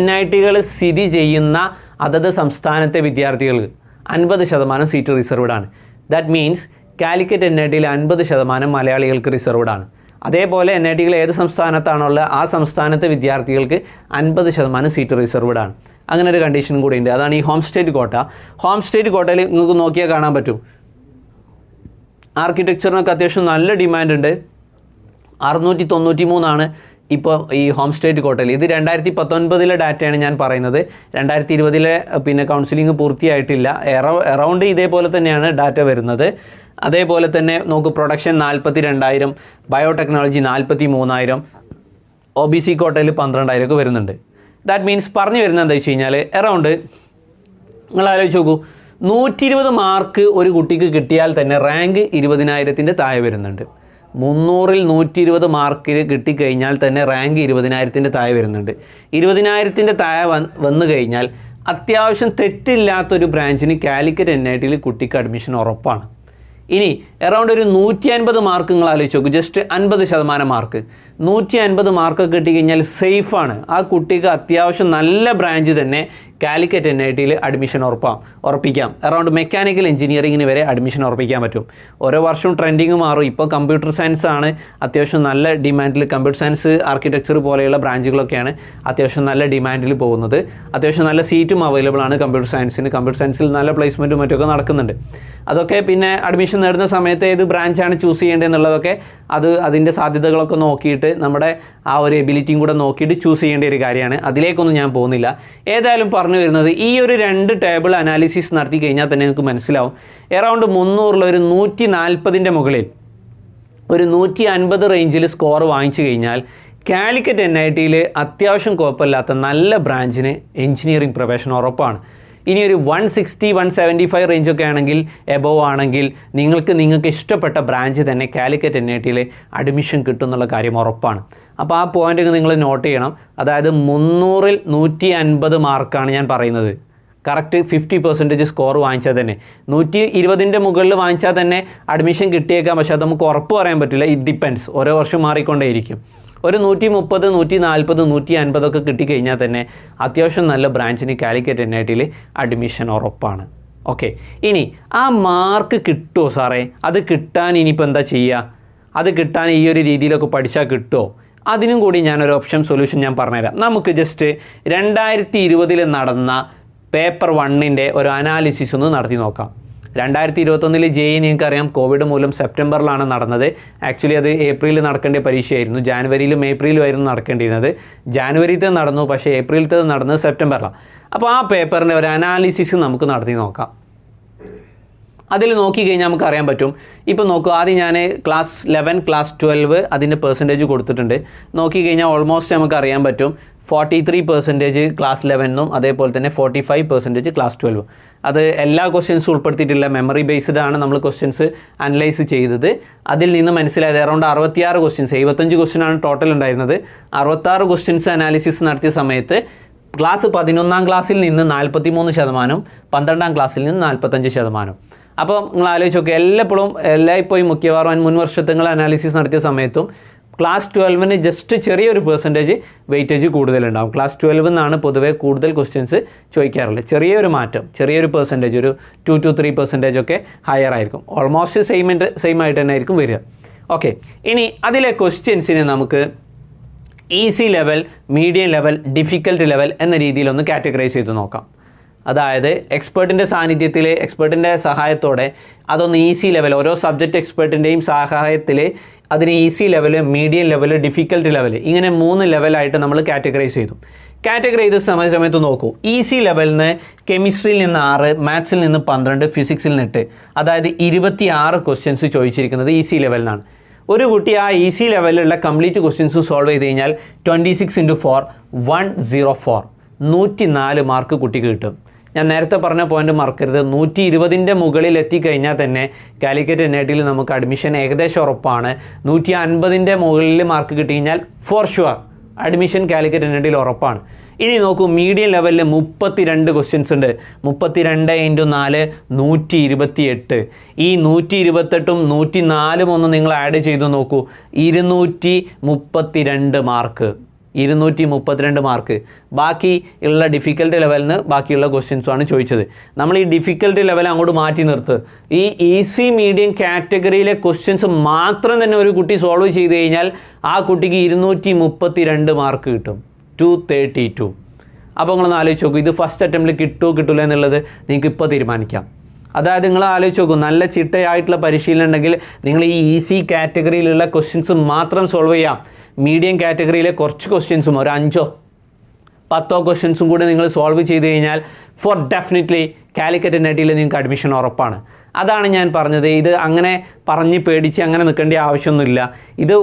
NITകൾ സ്ഥിതി ചെയ്യുന്ന അതത് സംസ്ഥാനത്തെ വിദ്യാർത്ഥികൾക്ക് 50% സീറ്റ് റിസർവ്ഡ് ആണ്. ദാറ്റ് മീൻസ് കാലിക്കറ്റ് NITയിൽ 50% മലയാളികൾക്ക് റിസർവ്ഡ് ആണ്. അതേപോലെ NITകൾ ഏത് സംസ്ഥാനത്താണുള്ളത് ആ സംസ്ഥാനത്തെ വിദ്യാർത്ഥികൾക്ക് 50% സീറ്റ് റിസർവ്ഡ് ആണ്. അങ്ങനെ ഒരു കണ്ടീഷൻ കൂടി ഉണ്ട്. അതാണ് ഈ ഹോം സ്റ്റേറ്റ് കോട്ട. ഹോം സ്റ്റേറ്റ് കോട്ടയിൽ നിങ്ങൾക്ക് നോക്കിയാൽ കാണാൻ പറ്റും, ആർക്കിടെക്ചറിനൊക്കെ അത്യാവശ്യം നല്ല ഡിമാൻഡ് ഉണ്ട്. 693 ഇപ്പോൾ ഈ ഹോം സ്റ്റേറ്റ് കോട്ടയിൽ. ഇത് 2019 ഡാറ്റയാണ് ഞാൻ പറയുന്നത്. 2020 പിന്നെ കൗൺസിലിംഗ് പൂർത്തിയായിട്ടില്ല. അറൗണ്ട് ഇതേപോലെ തന്നെയാണ് ഡാറ്റ വരുന്നത്. അതേപോലെ തന്നെ നോക്ക്, പ്രൊഡക്ഷൻ 42,000, ബയോടെക്നോളജി 43,000, OBC കോട്ടയിൽ 12,000 ഒക്കെ വരുന്നുണ്ട്. ദാറ്റ് മീൻസ് പറഞ്ഞു വരുന്നത് എന്താ വെച്ച് കഴിഞ്ഞാൽ അറൗണ്ട് നിങ്ങൾ ആലോചിച്ച് നോക്കൂ, 120 മാർക്ക് ഒരു കുട്ടിക്ക് കിട്ടിയാൽ തന്നെ റാങ്ക് 20,000 താഴെ വരുന്നുണ്ട്. 300-ൽ 120 മാർക്ക് കിട്ടിക്കഴിഞ്ഞാൽ തന്നെ റാങ്ക് 20,000 താഴെ വരുന്നുണ്ട്. 20,000 താഴെ വന്നു കഴിഞ്ഞാൽ അത്യാവശ്യം തെറ്റില്ലാത്തൊരു ബ്രാഞ്ചിന് കാലിക്കറ്റ് NITയിൽ കുട്ടിക്ക് അഡ്മിഷൻ ഉറപ്പാണ്. ഇനി അറൗണ്ട് ഒരു 150 മാർക്ക് നിങ്ങൾ ആലോചിച്ച് നോക്കൂ, ജസ്റ്റ് 50% മാർക്ക്, 150 മാർക്കൊക്കെ കിട്ടിക്കഴിഞ്ഞാൽ സേഫാണ്. ആ കുട്ടിക്ക് അത്യാവശ്യം നല്ല ബ്രാഞ്ച് തന്നെ കാലിക്കറ്റ് NITയിൽ അഡ്മിഷൻ ഉറപ്പിക്കാം. അറൗണ്ട് മെക്കാനിക്കൽ എഞ്ചിനീയറിങ്ങിന് വരെ അഡ്മിഷൻ ഉറപ്പിക്കാൻ പറ്റും. ഓരോ വർഷവും ട്രെൻഡിങ് മാറും. ഇപ്പോൾ കമ്പ്യൂട്ടർ സയൻസ് ആണ് അത്യാവശ്യം നല്ല ഡിമാൻഡിൽ, കമ്പ്യൂട്ടർ സയൻസ്, ആർക്കിടെക്ചർ പോലെയുള്ള ബ്രാഞ്ചുകളൊക്കെയാണ് അത്യാവശ്യം നല്ല ഡിമാൻഡിൽ പോകുന്നത്. അത്യാവശ്യം നല്ല സീറ്റും അവൈലബിൾ ആണ് കമ്പ്യൂട്ടർ സയൻസിന്. കമ്പ്യൂട്ടർ സയൻസിൽ നല്ല പ്ലേസ്മെൻറ്റും മറ്റൊക്കെ നടക്കുന്നുണ്ട്. അതൊക്കെ പിന്നെ അഡ്മിഷൻ നേടുന്ന സമയത്ത് ഏത് ബ്രാഞ്ചാണ് ചൂസ് ചെയ്യേണ്ടത് എന്നുള്ളതൊക്കെ അതിൻ്റെ സാധ്യതകളൊക്കെ നോക്കിയിട്ട് നമ്മുടെ ആ ഒരു എബിലിറ്റിയും കൂടെ നോക്കിയിട്ട് ചൂസ് ചെയ്യേണ്ട ഒരു കാര്യമാണ്. അതിലേക്കൊന്നും ഞാൻ പോകുന്നില്ല. ഏതായാലും പറഞ്ഞു വരുന്നത്, ഈ ഒരു 2 ടേബിൾ അനാലിസിസ് നടത്തി കഴിഞ്ഞാൽ തന്നെ നിങ്ങൾക്ക് മനസ്സിലാവും, അറൗണ്ട് 300-ൽ ഒരു 140-ൻ്റെ മുകളിൽ ഒരു 150 റേഞ്ചിൽ സ്കോർ വാങ്ങിച്ചു കഴിഞ്ഞാൽ കാലിക്കറ്റ് NITയിൽ അത്യാവശ്യം കുഴപ്പമില്ലാത്ത നല്ല ബ്രാഞ്ചിന് എഞ്ചിനീയറിംഗ് പ്രൊഫഷൻ ഉറപ്പാണ്. ഇനി ഒരു 160, 175 റേഞ്ചൊക്കെ ആണെങ്കിൽ, എബോവ് ആണെങ്കിൽ നിങ്ങൾക്ക് ഇഷ്ടപ്പെട്ട ബ്രാഞ്ച് തന്നെ കാലിക്കറ്റ് NITയിൽ അഡ്മിഷൻ കിട്ടും എന്നുള്ള കാര്യം ഉറപ്പാണ്. അപ്പോൾ ആ പോയിൻ്റ് നിങ്ങൾ നോട്ട് ചെയ്യണം. അതായത് 300-ൽ 150 മാർക്കാണ് ഞാൻ പറയുന്നത്. കറക്റ്റ് 50% സ്കോർ വാങ്ങിച്ചാൽ തന്നെ, 120-ൻ്റെ മുകളിൽ വാങ്ങിച്ചാൽ തന്നെ അഡ്മിഷൻ കിട്ടിയേക്കാം. പക്ഷേ അത് നമുക്ക് ഉറപ്പ് പറയാൻ പറ്റില്ല. ഇറ്റ് ഡിപ്പെൻഡ്സ്, ഓരോ വർഷം മാറിക്കൊണ്ടേയിരിക്കും. ഒരു 130, 140, 150 ഒക്കെ കിട്ടിക്കഴിഞ്ഞാൽ തന്നെ അത്യാവശ്യം നല്ല ബ്രാഞ്ചിന് കാലിക്കറ്റ് NITയിൽ അഡ്മിഷൻ ഉറപ്പാണ്. ഓക്കെ, ഇനി ആ മാർക്ക് കിട്ടുമോ സാറേ? അത് കിട്ടാൻ ഇനിയിപ്പോൾ എന്താ ചെയ്യുക? അത് കിട്ടാൻ ഈ ഒരു രീതിയിലൊക്കെ പഠിച്ചാൽ കിട്ടുമോ? അതിനും കൂടി ഞാനൊരു സൊല്യൂഷൻ ഞാൻ പറഞ്ഞുതരാം. നമുക്ക് ജസ്റ്റ് 2020 നടന്ന പേപ്പർ 1-ൻ്റെ ഒരു അനാലിസിസ് ഒന്ന് നടത്തി നോക്കാം. 2021 JEE നിങ്ങൾക്കറിയാം, കോവിഡ് മൂലം സെപ്റ്റംബറിലാണ് നടന്നത്. ആക്ച്വലി അത് ഏപ്രിലിൽ നടക്കേണ്ട പരീക്ഷയായിരുന്നു. ജാനുവരിയിലും ഏപ്രിലും ആയിരുന്നു നടക്കേണ്ടിയിരുന്നത്. ജാനുവരിയിലത്തെ നടന്നു, പക്ഷേ ഏപ്രിലത്തെ നടന്നത് സെപ്റ്റംബറിലാണ്. അപ്പോൾ ആ പേപ്പറിൻ്റെ ഒരു അനാലിസിസ് നമുക്ക് നടത്തി നോക്കാം. അതിൽ നോക്കിക്കഴിഞ്ഞാൽ നമുക്ക് അറിയാൻ പറ്റും. ഇപ്പോൾ നോക്കൂ, ആദ്യം ഞാൻ ക്ലാസ് 11, ക്ലാസ് 12 അതിൻ്റെ പെർസെൻറ്റേജ് കൊടുത്തിട്ടുണ്ട്. നോക്കിക്കഴിഞ്ഞാൽ ഓൾമോസ്റ്റ് നമുക്ക് അറിയാൻ പറ്റും 43% ക്ലാസ് 11 അതേപോലെ തന്നെ 45% ക്ലാസ് 12. അത് എല്ലാ ക്വസ്റ്റ്യൻസും ഉൾപ്പെടുത്തിയിട്ടില്ല, മെമ്മറി ബേസ്ഡ് ആണ് നമ്മൾ ക്വസ്റ്റ്യൻസ് അനലൈസ് ചെയ്തത്. അതിൽ നിന്ന് മനസ്സിലായത് അറൗണ്ട് 66 ക്വസ്റ്റ്യൻസ്, 75 ക്വസ്റ്റ്യൻ ആണ് ടോട്ടൽ ഉണ്ടായിരുന്നത്. 66 ക്വസ്റ്റ്യൻസ് അനാലിസിസ് നടത്തിയ സമയത്ത് ക്ലാസ് 11ാം ക്ലാസ്സിൽ നിന്ന് 43%, 12ാം ക്ലാസ്സിൽ നിന്ന് 45%. അപ്പോൾ നിങ്ങൾ ആലോചിച്ച് നോക്കുക, എല്ലായ്പ്പോഴും മിക്കവാറും മുൻ വർഷത്തെ അനാലിസിസ് നടത്തിയ സമയത്തും ക്ലാസ് 12 ജസ്റ്റ് ചെറിയൊരു പെർസെൻറ്റേജ് വെയിറ്റേജ് കൂടുതലുണ്ടാകും. ക്ലാസ് 12 നിന്നാണ് പൊതുവെ കൂടുതൽ ക്വസ്റ്റ്യൻസ് ചോദിക്കാറുള്ളത്. ചെറിയൊരു മാറ്റം, ചെറിയൊരു പെർസെൻറ്റേജ്, ഒരു 2 to 3% ഒക്കെ ഹയർ ആയിരിക്കും. ഓൾമോസ്റ്റ് സെയിം ആയിട്ട് തന്നെ ആയിരിക്കും വരിക. ഓക്കെ, ഇനി അതിലെ ക്വസ്റ്റ്യൻസിനെ നമുക്ക് easy level, medium level, difficult level എന്ന രീതിയിലൊന്ന് കാറ്റഗറൈസ് ചെയ്ത് നോക്കാം. അതായത് എക്സ്പേർട്ടിൻ്റെ സാന്നിധ്യത്തിൽ, എക്സ്പേർട്ടിൻ്റെ സഹായത്തോടെ അതൊന്ന് ഈസി ലെവൽ, ഓരോ സബ്ജക്റ്റ് എക്സ്പേർട്ടിൻ്റെയും സഹായത്തിൽ അതിന് easy level, medium level, difficult level, ഇങ്ങനെ 3 ലെവലായിട്ട് നമ്മൾ കാറ്റഗറൈസ് ചെയ്തു. കാറ്റഗറൈസ് ചെയ്ത സമയത്ത് നോക്കൂ, ഈസി ലെവലിന് കെമിസ്ട്രിയിൽ നിന്ന് 6, മാത്സിൽ നിന്ന് 12, ഫിസിക്സിൽ നിന്ന് 8, അതായത് 26 ക്വസ്റ്റ്യൻസ് ചോദിച്ചിരിക്കുന്നത് ഈസി ലെവലിനാണ്. ഒരു കുട്ടി ആ ഈസി ലെവലിലുള്ള കംപ്ലീറ്റ് ക്വസ്റ്റ്യൻസ് സോൾവ് ചെയ്ത് കഴിഞ്ഞാൽ 26 into 4 104, 104 മാർക്ക് കുട്ടിക്ക് കിട്ടും. ഞാൻ നേരത്തെ പറഞ്ഞ പോയിന്റ് മറക്കരുത്, 120ൻ്റെ മുകളിൽ എത്തിക്കഴിഞ്ഞാൽ തന്നെ കാലിക്കറ്റ് NIT നമുക്ക് അഡ്മിഷൻ ഏകദേശം ഉറപ്പാണ്. 150ൻ്റെ മുകളിൽ മാർക്ക് കിട്ടി കഴിഞ്ഞാൽ for sure admission Calicut NIT ഉറപ്പാണ്. ഇനി നോക്കൂ, മീഡിയം ലെവലിൽ 32 ക്വസ്റ്റ്യൻസ് ഉണ്ട്. 32 into 4 128. ഈ 128ഉം 104ഉം ഒന്ന് നിങ്ങൾ ആഡ് ചെയ്ത് നോക്കൂ, 232 മാർക്ക്. 232 മാർക്ക്. ബാക്കി ഉള്ള ഡിഫിക്കൽട്ട് ലെവലിന് ബാക്കിയുള്ള ക്വസ്റ്റ്യൻസുമാണ് ചോദിച്ചത്. നമ്മൾ ഈ ഡിഫിക്കൽട്ട് ലെവൽ അങ്ങോട്ട് മാറ്റി നിർത്ത്. ഈ ഈസി മീഡിയം കാറ്റഗറിയിലെ ക്വസ്റ്റ്യൻസ് മാത്രം തന്നെ ഒരു കുട്ടി സോൾവ് ചെയ്ത് കഴിഞ്ഞാൽ ആ കുട്ടിക്ക് 232 മാർക്ക് കിട്ടും, 232. അപ്പോൾ നിങ്ങളൊന്ന് ആലോചിച്ച് നോക്കൂ, ഇത് ഫസ്റ്റ് അറ്റംപ്റ്റിൽ കിട്ടില്ല എന്നുള്ളത് നിങ്ങൾക്ക് ഇപ്പോൾ തീരുമാനിക്കാം. അതായത് നിങ്ങൾ ആലോചിച്ച് നോക്കൂ, നല്ല ചിട്ടയായിട്ടുള്ള പരിശീലനം ഉണ്ടെങ്കിൽ നിങ്ങൾ ഈ ഈസി കാറ്റഗറിയിലുള്ള ക്വസ്റ്റ്യൻസ് മാത്രം സോൾവ് ചെയ്യാം. മീഡിയം കാറ്റഗറിയിലെ കുറച്ച് ക്വസ്റ്റ്യൻസും ഒരു 5 or 10 ക്വസ്റ്റ്യൻസും കൂടി നിങ്ങൾ സോൾവ് ചെയ്ത് കഴിഞ്ഞാൽ ഫോർ ഡെഫിനറ്റ്ലി കാലിക്കറ്റ് NIT നിങ്ങൾക്ക് അഡ്മിഷൻ ഉറപ്പാണ്. അതാണ് ഞാൻ പറഞ്ഞത്. ഇത് അങ്ങനെ പറഞ്ഞ് പേടിച്ച് അങ്ങനെ നിൽക്കേണ്ട ആവശ്യമൊന്നുമില്ല. ഇത്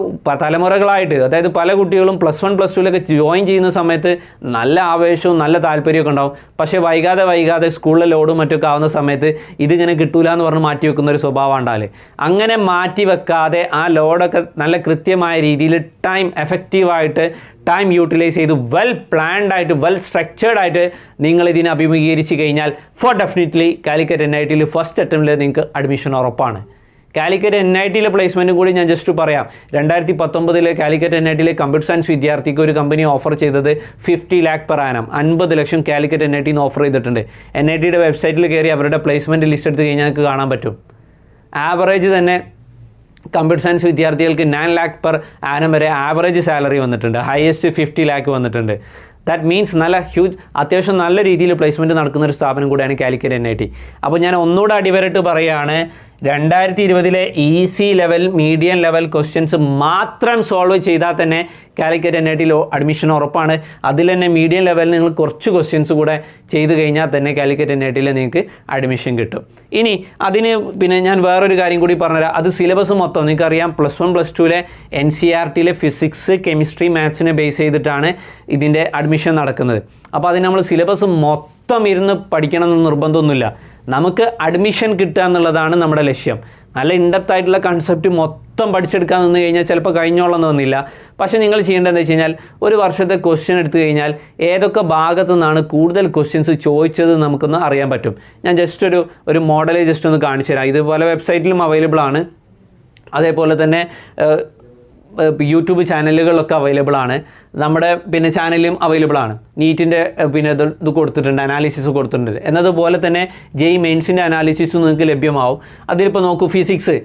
തലമുറകളായിട്ട്, അതായത് പല കുട്ടികളും +1 +2 ജോയിൻ ചെയ്യുന്ന സമയത്ത് നല്ല ആവേശവും നല്ല താല്പര്യമൊക്കെ ഉണ്ടാവും. പക്ഷേ വൈകാതെ സ്കൂളിലെ ലോഡും മറ്റൊക്കെ ആവുന്ന സമയത്ത് ഇതിങ്ങനെ കിട്ടൂല എന്ന് പറഞ്ഞ് മാറ്റി വെക്കുന്ന ഒരു സ്വഭാവം ഉണ്ടാവില്ലേ. അങ്ങനെ മാറ്റി വെക്കാതെ ആ ലോഡൊക്കെ നല്ല കൃത്യമായ രീതിയിൽ എഫക്റ്റീവായിട്ട് ടൈം യൂട്ടിലൈസ് ചെയ്ത് വെൽ പ്ലാൻഡ് ആയിട്ട്, വെൽ സ്ട്രക്ചേർഡ് ആയിട്ട് നിങ്ങൾ ഇതിനെ അഭിമുഖീകരിച്ച് കഴിഞ്ഞാൽ for definitely Calicut NIT first അറ്റംപ്റ്റിൽ നിങ്ങൾക്ക് അഡ്മിഷൻ ഉറപ്പാണ്. കാലിക്കറ്റ് NIT പ്ലേസ്മെൻറ്റും കൂടി ഞാൻ ജസ്റ്റ് പറയാം. 2019 കാലിക്കറ്റ് NIT കമ്പ്യൂട്ടർ സയൻസ് വിദ്യാർത്ഥിക്ക് ഒരു കമ്പനി ഓഫർ ചെയ്തത് 50 lakh per annum, 50 ലക്ഷം കാലിക്കറ്റ് NIT ഓഫർ ചെയ്തിട്ടുണ്ട്. NIT വെബ്സൈറ്റിൽ കയറി അവരുടെ പ്ലേസ്മെൻറ്റ് ലിസ്റ്റ് എടുത്ത് കഴിഞ്ഞാൽ നിങ്ങൾക്ക് കാണാൻ പറ്റും. ആവറേജ് തന്നെ കമ്പ്യൂട്ടർ സയൻസ് വിദ്യാർത്ഥികൾക്ക് 9 lakh per annum വരെ ആവറേജ് സാലറി വന്നിട്ടുണ്ട്. ഹയസ്റ്റ് 50 lakh വന്നിട്ടുണ്ട്. ദാറ്റ് മീൻസ് നല്ല അത്യാവശ്യം നല്ല രീതിയിൽ പ്ലേസ്മെൻറ്റ് നടക്കുന്ന ഒരു സ്ഥാപനം കൂടിയാണ് കാലിക്കറ്റ് NIT. അപ്പോൾ ഞാൻ ഒന്നുകൂടെ അടിവരട്ട് പറയുകയാണ്, 2020 easy level, medium level questions മാത്രം സോൾവ് ചെയ്താൽ തന്നെ കാലിക്കറ്റ് NIT അഡ്മിഷൻ ഉറപ്പാണ്. അതിൽ തന്നെ മീഡിയം ലെവലിൽ നിങ്ങൾ കുറച്ച് ക്വസ്റ്റ്യൻസ് കൂടെ ചെയ്ത് കഴിഞ്ഞാൽ തന്നെ കാലിക്കറ്റ് NIT നിങ്ങൾക്ക് അഡ്മിഷൻ കിട്ടും. ഇനി അതിന് പിന്നെ ഞാൻ വേറൊരു കാര്യം കൂടി പറഞ്ഞുതരാം. അത് സിലബസ് മൊത്തം നിങ്ങൾക്കറിയാം, +1 +2 NCERT ഫിസിക്സ്, കെമിസ്ട്രി, മാത്സിനെ ബേസ് ചെയ്തിട്ടാണ് ഇതിൻ്റെ അഡ്മിഷൻ നടക്കുന്നത്. അപ്പോൾ അതിന് നമ്മൾ സിലബസ് മൊത്തം ഇരുന്ന് പഠിക്കണമെന്ന് നിർബന്ധമൊന്നുമില്ല. നമുക്ക് അഡ്മിഷൻ കിട്ടുക എന്നുള്ളതാണ് നമ്മുടെ ലക്ഷ്യം. നല്ല ഇൻഡെപ്ത് ആയിട്ടുള്ള കൺസെപ്റ്റ് മൊത്തം പഠിച്ചെടുക്കാൻ നിന്ന് കഴിഞ്ഞാൽ ചിലപ്പോൾ കഴിഞ്ഞോളെന്ന് വന്നില്ല. പക്ഷേ നിങ്ങൾ ചെയ്യേണ്ടതെന്ന് വെച്ച് കഴിഞ്ഞാൽ ഒരു വർഷത്തെ ക്വസ്റ്റ്യൻ എടുത്തു കഴിഞ്ഞാൽ ഏതൊക്കെ ഭാഗത്തു നിന്നാണ് കൂടുതൽ ക്വസ്റ്റ്യൻസ് ചോദിച്ചത് നമുക്കൊന്ന് അറിയാൻ പറ്റും. ഞാൻ ജസ്റ്റ് ഒരു മോഡൽ ജസ്റ്റ് ഒന്ന് കാണിച്ചു തരാം. ഇതുപോലെ വെബ്സൈറ്റിലും അവൈലബിൾ ആണ്, അതേപോലെ തന്നെ യൂട്യൂബ് ചാനലുകളിലൊക്കെ അവൈലബിൾ ആണ്. നമ്മുടെ പിന്നെ ചാനലിലും അവൈലബിൾ ആണ്. നീറ്റിൻ്റെ പിന്നെ ഇത് കൊടുത്തിട്ടുണ്ട്, അനാലിസിസ് കൊടുത്തിട്ടുണ്ട്. എന്നതുപോലെ തന്നെ JEE മെയിൻസിൻ്റെ അനാലിസിസും നിങ്ങൾക്ക് ലഭ്യമാവും. അതിലിപ്പോൾ നോക്കൂ, ഫിസിക്സ്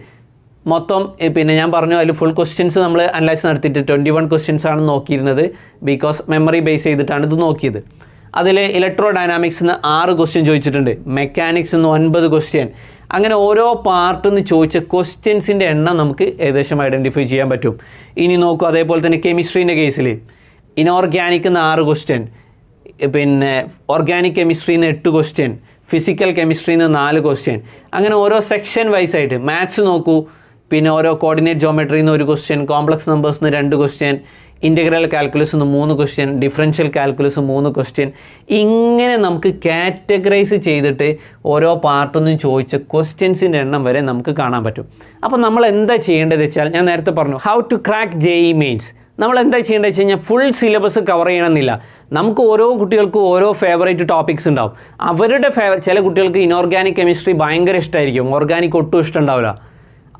മൊത്തം പിന്നെ ഞാൻ പറഞ്ഞു അതിൽ ഫുൾ ക്വസ്റ്റ്യൻസ് നമ്മൾ അനലൈസ് നടത്തിയിട്ട് 21 ക്വസ്റ്റ്യൻസ് ആണ് നോക്കിയിരുന്നത്. ബിക്കോസ് മെമ്മറി ബേസ് ചെയ്തിട്ടാണ് ഇത് നോക്കിയത്. അതിൽ ഇലക്ട്രോ ഡൈനാമിക്സിന് 6 ക്വസ്റ്റ്യൻ ചോദിച്ചിട്ടുണ്ട്, മെക്കാനിക്സിന് 9 ക്വസ്റ്റ്യൻ. അങ്ങനെ ഓരോ പാർട്ടിൽ നിന്ന് ചോദിച്ച ക്വസ്റ്റ്യൻസിൻ്റെ എണ്ണം നമുക്ക് ഏകദേശം ഐഡൻറ്റിഫൈ ചെയ്യാൻ പറ്റും. ഇനി നോക്കൂ, അതേപോലെ തന്നെ കെമിസ്ട്രീൻ്റെ കേസിൽ ഇനോർഗാനിക്കിന്ന് 6 ക്വസ്റ്റ്യൻ, പിന്നെ ഓർഗാനിക് കെമിസ്ട്രിന്ന് 8 ക്വസ്റ്റ്യൻ, ഫിസിക്കൽ കെമിസ്ട്രിന്ന് 4 ക്വസ്റ്റ്യൻ. അങ്ങനെ ഓരോ സെക്ഷൻ വൈസ് ആയിട്ട്. മാത്സ് നോക്കൂ, പിന്നെ ഓരോ കോർഡിനേറ്റ് ജോമെട്രിന്ന് 1 ക്വസ്റ്റ്യൻ, കോംപ്ലക്സ് നമ്പേഴ്സിന് 2 question, integral calculus 3 question, differential calculus 3 question, ഇങ്ങനെ നമുക്ക് കാറ്റഗറൈസ് ചെയ്തിട്ട് ഓരോ പാർട്ടൊന്നും ചോദിച്ച ക്വസ്റ്റ്യൻസിൻ്റെ എണ്ണം വരെ നമുക്ക് കാണാൻ പറ്റും. അപ്പോൾ നമ്മൾ എന്താ ചെയ്യേണ്ടത് വെച്ചാൽ, ഞാൻ നേരത്തെ പറഞ്ഞു how to crack JEE mains. നമ്മൾ എന്താ ചെയ്യേണ്ടത് വെച്ച് കഴിഞ്ഞാൽ ഫുൾ സിലബസ് കവർ ചെയ്യണമെന്നില്ല. നമുക്ക് ഓരോ കുട്ടികൾക്കും ഓരോ ഫേവറേറ്റ് ടോപ്പിക്സ് ഉണ്ടാവും. അവരുടെ ചില കുട്ടികൾക്ക് ഇനോർഗാനിക് കെമിസ്ട്രി ഭയങ്കര ഇഷ്ടമായിരിക്കും, ഓർഗാനിക് ഒട്ടും ഇഷ്ടമുണ്ടാവില്ല.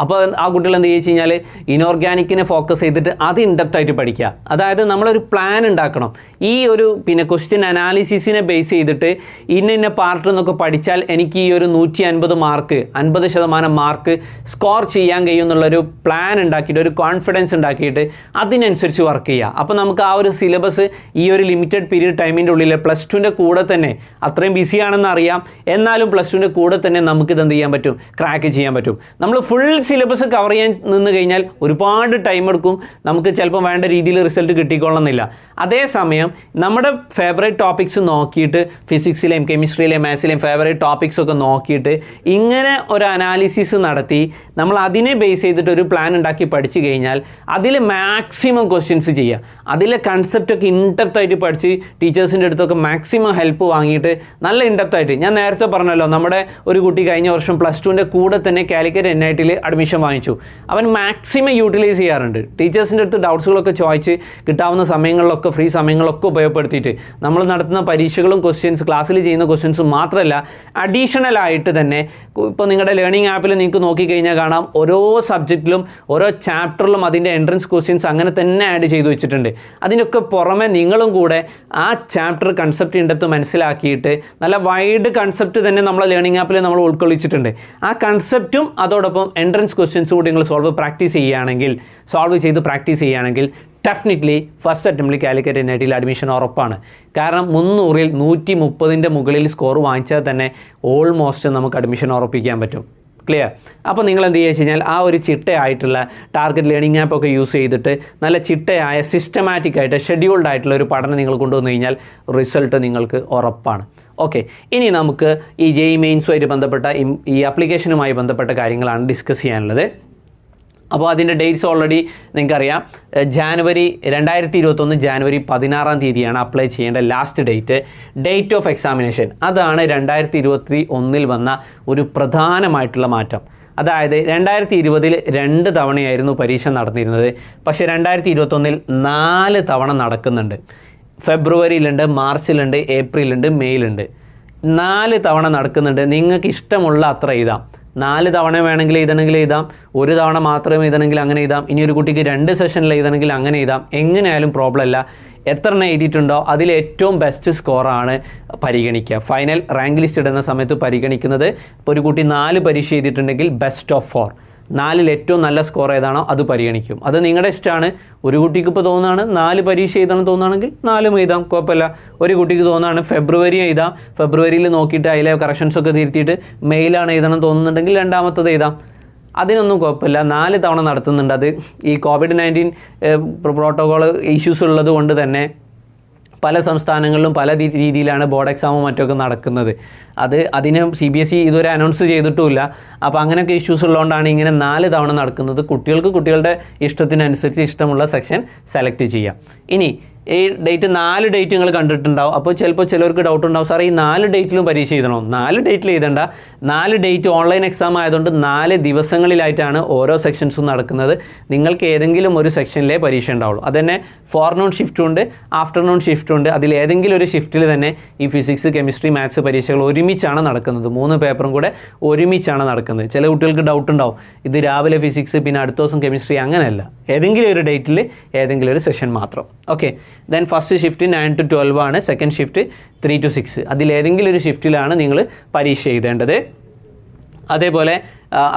അപ്പോൾ ആ കുട്ടികൾ എന്ത് ചെയ്യുക കഴിഞ്ഞാൽ ഇനോർഗാനിക്കിനെ ഫോക്കസ് ചെയ്തിട്ട് അത് ഇൻഡെപ്തായിട്ട് പഠിക്കുക. അതായത് നമ്മളൊരു പ്ലാൻ ഉണ്ടാക്കണം. ഈ ഒരു ക്വസ്റ്റ്യൻ അനാലിസിസിനെ ബേസ് ചെയ്തിട്ട് ഇന്ന പാർട്ട് എന്നൊക്കെ പഠിച്ചാൽ എനിക്ക് ഈ ഒരു 150 മാർക്ക് 50% മാർക്ക് സ്കോർ ചെയ്യാൻ കഴിയും എന്നുള്ളൊരു പ്ലാൻ ഉണ്ടാക്കിയിട്ട്, ഒരു കോൺഫിഡൻസ് ഉണ്ടാക്കിയിട്ട് അതിനനുസരിച്ച് വർക്ക് ചെയ്യുക. അപ്പോൾ നമുക്ക് ആ ഒരു സിലബസ് ഈ ഒരു ലിമിറ്റഡ് പീരീഡ് ടൈമിൻ്റെ ഉള്ളിൽ +2ൻ്റെ കൂടെ തന്നെ, അത്രയും ബിസിയാണെന്ന് അറിയാം, എന്നാലും +2ൻ്റെ കൂടെ തന്നെ നമുക്കിത് എന്ത് ചെയ്യാൻ പറ്റും, ക്രാക്ക് ചെയ്യാൻ പറ്റും. നമ്മൾ ഫുൾ സിലബസ് കവർ ചെയ്യാൻ നിന്ന് കഴിഞ്ഞാൽ ഒരുപാട് ടൈം എടുക്കും, നമുക്ക് ചിലപ്പോൾ വേണ്ട രീതിയിൽ റിസൾട്ട് കിട്ടിക്കൊള്ളുന്നില്ല. അതേസമയം നമ്മുടെ ഫേവറേറ്റ് ടോപ്പിക്സ് നോക്കിയിട്ട്, ഫിസിക്സിലെയും കെമിസ്ട്രിയിലെയും മാത്സിലെയും ഫേവറേറ്റ് ടോപ്പിക്സ് ഒക്കെ നോക്കിയിട്ട് ഇങ്ങനെ ഒരു അനാലിസിസ് നടത്തി നമ്മൾ അതിനെ ബേസ് ചെയ്തിട്ട് ഒരു പ്ലാൻ ഉണ്ടാക്കി പഠിച്ചു കഴിഞ്ഞാൽ അതിൽ മാക്സിമം ക്വസ്റ്റ്യൻസ് ചെയ്യുക. അതിലെ കൺസെപ്റ്റൊക്കെ ഇൻഡെപ്തായിട്ട് പഠിച്ച് ടീച്ചേഴ്സിൻ്റെ അടുത്തൊക്കെ മാക്സിമം ഹെൽപ്പ് വാങ്ങിയിട്ട് നല്ല ഇൻഡെപ്തായിട്ട്, ഞാൻ നേരത്തെ പറഞ്ഞല്ലോ നമ്മുടെ ഒരു കുട്ടി കഴിഞ്ഞ വർഷം +2ൻ്റെ കൂടെ തന്നെ കാലിക്കറ്റ് NITയിൽ അഡ്മിഷൻ വാങ്ങിച്ചു. അവൻ മാക്സിമം യൂട്ടിലൈസ് ചെയ്യാറുണ്ട്. ടീച്ചേഴ്സിൻ്റെ അടുത്ത് ഡൗട്ട്സുകളൊക്കെ ചോദിച്ച് കിട്ടാവുന്ന സമയങ്ങളിലൊക്കെ, ഫ്രീ സമയങ്ങളിലൊക്കെ ഉപയോഗപ്പെടുത്തിയിട്ട് നമ്മൾ നടത്തുന്ന പരീക്ഷകളും ക്ലാസ്സിൽ ചെയ്യുന്ന ക്വസ്റ്റ്യൻസും മാത്രമല്ല, അഡീഷണൽ ആയിട്ട് തന്നെ ഇപ്പോൾ നിങ്ങളുടെ ലേണിംഗ് ആപ്പിൽ നിങ്ങൾക്ക് നോക്കിക്കഴിഞ്ഞാൽ കാണാം, ഓരോ സബ്ജക്റ്റിലും ഓരോ ചാപ്റ്ററിലും അതിൻ്റെ എൻട്രൻസ് ക്വസ്റ്റ്യൻസ് അങ്ങനെ തന്നെ ആഡ് ചെയ്ത് വെച്ചിട്ടുണ്ട്. അതിനൊക്കെ പുറമെ നിങ്ങളും കൂടെ ആ ചാപ്റ്റർ കൺസെപ്റ്റ് ഇൻഡെപ്ത് മനസ്സിലാക്കിയിട്ട് നല്ല വൈഡ് കൺസെപ്റ്റ് തന്നെ നമ്മളെ ലേണിംഗ് ആപ്പിൽ നമ്മൾ ഉൾക്കൊള്ളിച്ചിട്ടുണ്ട്. ആ കൺസെപ്റ്റും അതോടൊപ്പം എൻട്രൻസ് ക്വസ്റ്റ്യൻസ് കൂടി നിങ്ങൾ സോൾവ് ചെയ്ത് പ്രാക്ടീസ് ചെയ്യുകയാണെങ്കിൽ ഡെഫിനറ്റ്ലി ഫസ്റ്റ് അറ്റംപ്റ്റിൽ കാലിക്കറ്റ് NITയിൽ അഡ്മിഷൻ ഉറപ്പാണ്. കാരണം 300ൽ 130ൻ്റെ മുകളിൽ സ്കോർ വാങ്ങിച്ചാൽ തന്നെ ഓൾമോസ്റ്റ് നമുക്ക് അഡ്മിഷൻ ഉറപ്പിക്കാൻ പറ്റും. ക്ലിയർ? അപ്പോൾ നിങ്ങൾ എന്ത് ചെയ്യുക വെച്ച് കഴിഞ്ഞാൽ ആ ഒരു ചിട്ടയായിട്ടുള്ള ടാർഗറ്റ് ലേണിംഗ് ആപ്പൊക്കെ യൂസ് ചെയ്തിട്ട് നല്ല ചിട്ടയായ സിസ്റ്റമാറ്റിക് ആയിട്ട് ഷെഡ്യൂൾഡ് ആയിട്ടുള്ള ഒരു പഠനം നിങ്ങൾ കൊണ്ടുവന്നു കഴിഞ്ഞാൽ റിസൾട്ട് നിങ്ങൾക്ക് ഉറപ്പാണ്. ഓക്കെ, ഇനി നമുക്ക് ഈ JEE മെയിൻസുമായിട്ട് ബന്ധപ്പെട്ട ഈ ആപ്ലിക്കേഷനുമായി ബന്ധപ്പെട്ട കാര്യങ്ങളാണ് ഡിസ്കസ് ചെയ്യാനുള്ളത്. അപ്പോൾ അതിൻ്റെ ഡേറ്റ്സ് ഓൾറെഡി നിങ്ങൾക്കറിയാം. 2021 ജാനുവരി 16-ാം തീയതിയാണ് അപ്ലൈ ചെയ്യേണ്ട ലാസ്റ്റ് ഡേറ്റ് ഓഫ് എക്സാമിനേഷൻ. അതാണ് 2021 വന്ന ഒരു പ്രധാനമായിട്ടുള്ള മാറ്റം. അതായത് 2020 2 തവണയായിരുന്നു പരീക്ഷ നടന്നിരുന്നത്. പക്ഷേ 2021 4 തവണ നടക്കുന്നുണ്ട്. ഫെബ്രുവരിയിലുണ്ട്, മാർച്ചിലുണ്ട്, ഏപ്രിലുണ്ട്, മെയ്യിലുണ്ട്. 4 തവണ നടക്കുന്നുണ്ട്. നിങ്ങൾക്ക് ഇഷ്ടമുള്ള അത്ര എഴുതാം. 4 തവണ വേണമെങ്കിൽ എഴുതണമെങ്കിൽ 1 തവണ മാത്രമേ എഴുതണമെങ്കിൽ അങ്ങനെ എഴുതാം. ഇനി ഒരു കുട്ടിക്ക് 2 സെഷനിൽ എഴുതണമെങ്കിൽ അങ്ങനെ എഴുതാം. എങ്ങനെയായാലും പ്രോബ്ലം അല്ല. എത്ര എണ്ണം എഴുതിയിട്ടുണ്ടോ അതിൽ ഏറ്റവും ബെസ്റ്റ് സ്കോറാണ് പരിഗണിക്കുക. ഫൈനൽ റാങ്ക് ലിസ്റ്റ് ഇടുന്ന സമയത്ത് പരിഗണിക്കുന്നത്, ഇപ്പോൾ ഒരു കുട്ടി 4 പരീക്ഷ എഴുതിയിട്ടുണ്ടെങ്കിൽ ബെസ്റ്റ് ഓഫ് 4, 4ൽ ഏറ്റവും നല്ല സ്കോർ ഏതാണോ അത് പരിഗണിക്കും. അത് നിങ്ങളുടെ ഇഷ്ടമാണ്. ഒരു കുട്ടിക്ക് ഇപ്പോൾ തോന്നുകയാണ് 4 പരീക്ഷ എഴുതണം തോന്നുകയാണെങ്കിൽ 4 എഴുതാം, കുഴപ്പമില്ല. ഒരു കുട്ടിക്ക് തോന്നുകയാണ് ഫെബ്രുവരി എഴുതാം, ഫെബ്രുവരിയിൽ നോക്കിയിട്ട് അതിലെ കറക്ഷൻസൊക്കെ തിരുത്തിയിട്ട് മെയിലാണ് എഴുതണം തോന്നുന്നുണ്ടെങ്കിൽ 2ാമത്തത് എഴുതാം. അതിനൊന്നും കുഴപ്പമില്ല. 4 തവണ നടത്തുന്നുണ്ട്. അത് ഈ COVID-19 പ്രോട്ടോകോൾ ഇഷ്യൂസ് ഉള്ളത് കൊണ്ട് തന്നെ പല സംസ്ഥാനങ്ങളിലും പല രീതിയിലാണ് ബോർഡ് എക്സാമും മറ്റൊക്കെ നടക്കുന്നത്. അതിന് CBSE ഇതുവരെ അനൗൺസ് ചെയ്തിട്ടുമില്ല. അപ്പോൾ അങ്ങനെയൊക്കെ ഇഷ്യൂസ് ഉള്ളതുകൊണ്ടാണ് ഇങ്ങനെ 4 തവണ നടക്കുന്നത്. കുട്ടികൾക്ക് കുട്ടികളുടെ ഇഷ്ടത്തിനനുസരിച്ച് ഇഷ്ടമുള്ള സെക്ഷൻ സെലക്ട് ചെയ്യാം. ഇനി ഈ 4 ഡേറ്റ് നിങ്ങൾ കണ്ടിട്ടുണ്ടാവും. അപ്പോൾ ചിലപ്പോൾ ചിലർക്ക് ഡൗട്ട് ഉണ്ടാവും, സാറേ ഈ 4 ഡേറ്റിലും പരീക്ഷ എഴുതണോ? 4 ഡേറ്റിൽ എഴുതണ്ട. 4 ഡേറ്റ് ഓൺലൈൻ എക്സാം ആയതുകൊണ്ട് 4 ദിവസങ്ങളിലായിട്ടാണ് ഓരോ സെക്ഷൻസും നടക്കുന്നത്. നിങ്ങൾക്ക് ഏതെങ്കിലും ഒരു സെക്ഷനിലേ പരീക്ഷ ഉണ്ടാവുള്ളൂ. അതുതന്നെ ഫോർനൂൺ ഷിഫ്റ്റും ഉണ്ട്, ആഫ്റ്റർനൂൺ ഷിഫ്റ്റും ഉണ്ട്. അതിലേതെങ്കിലും ഒരു ഷിഫ്റ്റിൽ തന്നെ ഈ ഫിസിക്സ്, കെമിസ്ട്രി, മാത്സ് പരീക്ഷകൾ ഒരുമിച്ചാണ് നടക്കുന്നത്. 3 പേപ്പറും കൂടെ ഒരുമിച്ചാണ് നടക്കുന്നത്. ചില കുട്ടികൾക്ക് ഡൗട്ട് ഉണ്ടാവും, ഇത് രാവിലെ ഫിസിക്സ് പിന്നെ അടുത്ത ദിവസം കെമിസ്ട്രി. അങ്ങനെയല്ല, ഏതെങ്കിലും ഒരു ഡേറ്റിൽ ഏതെങ്കിലും ഒരു സെഷൻ മാത്രം. Okay, then first shift 9 to 12 ആണ്, സെക്കൻഡ് ഷിഫ്റ്റ് 3 to 6. അതിലേതെങ്കിലും ഒരു ഷിഫ്റ്റിലാണ് നിങ്ങൾ പരീക്ഷ എഴുതേണ്ടത്. അതേപോലെ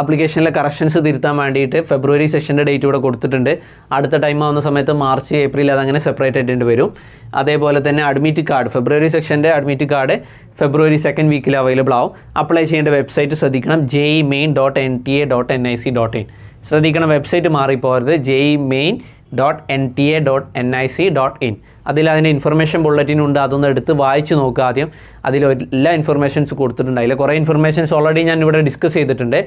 ആപ്ലിക്കേഷനിലെ കറക്ഷൻസ് തിരുത്താൻ വേണ്ടിയിട്ട് ഫെബ്രുവരി സെഷൻ്റെ ഡേറ്റ് ഇവിടെ കൊടുത്തിട്ടുണ്ട്. അടുത്ത ടൈം ആവുന്ന സമയത്ത് മാർച്ച്, ഏപ്രിൽ അതങ്ങനെ സെപ്പറേറ്റ് ആയിട്ട് വരും. അതേപോലെ തന്നെ അഡ്മിറ്റ് കാർഡ്, ഫെബ്രുവരി സെക്ഷൻ്റെ അഡ്മിറ്റ് കാർഡ് ഫെബ്രുവരി 2nd വീക്കിൽ അവൈലബിൾ ആവും. അപ്ലൈ ചെയ്യേണ്ട വെബ്സൈറ്റ് ശ്രദ്ധിക്കണം, JEEmain.nta.nic.in. ശ്രദ്ധിക്കണം, വെബ്സൈറ്റ് മാറിപ്പോകരുത്. JEEmain calicut.nta.nic.in. അതിൽ അതിൻ്റെ ഇൻഫർമേഷൻ ബുള്ളറ്റിൻ ഉണ്ട്, അതൊന്ന് എടുത്ത് വായിച്ച് നോക്കുക ആദ്യം. അതിൽ എല്ലാ ഇൻഫർമേഷൻസ് കൊടുത്തിട്ടുണ്ട്. അതിൽ കുറേ ഇൻഫർമേഷൻസ് ഓൾറെഡി ഞാൻ ഇവിടെ ഡിസ്കസ് ചെയ്തിട്ടുണ്ട്.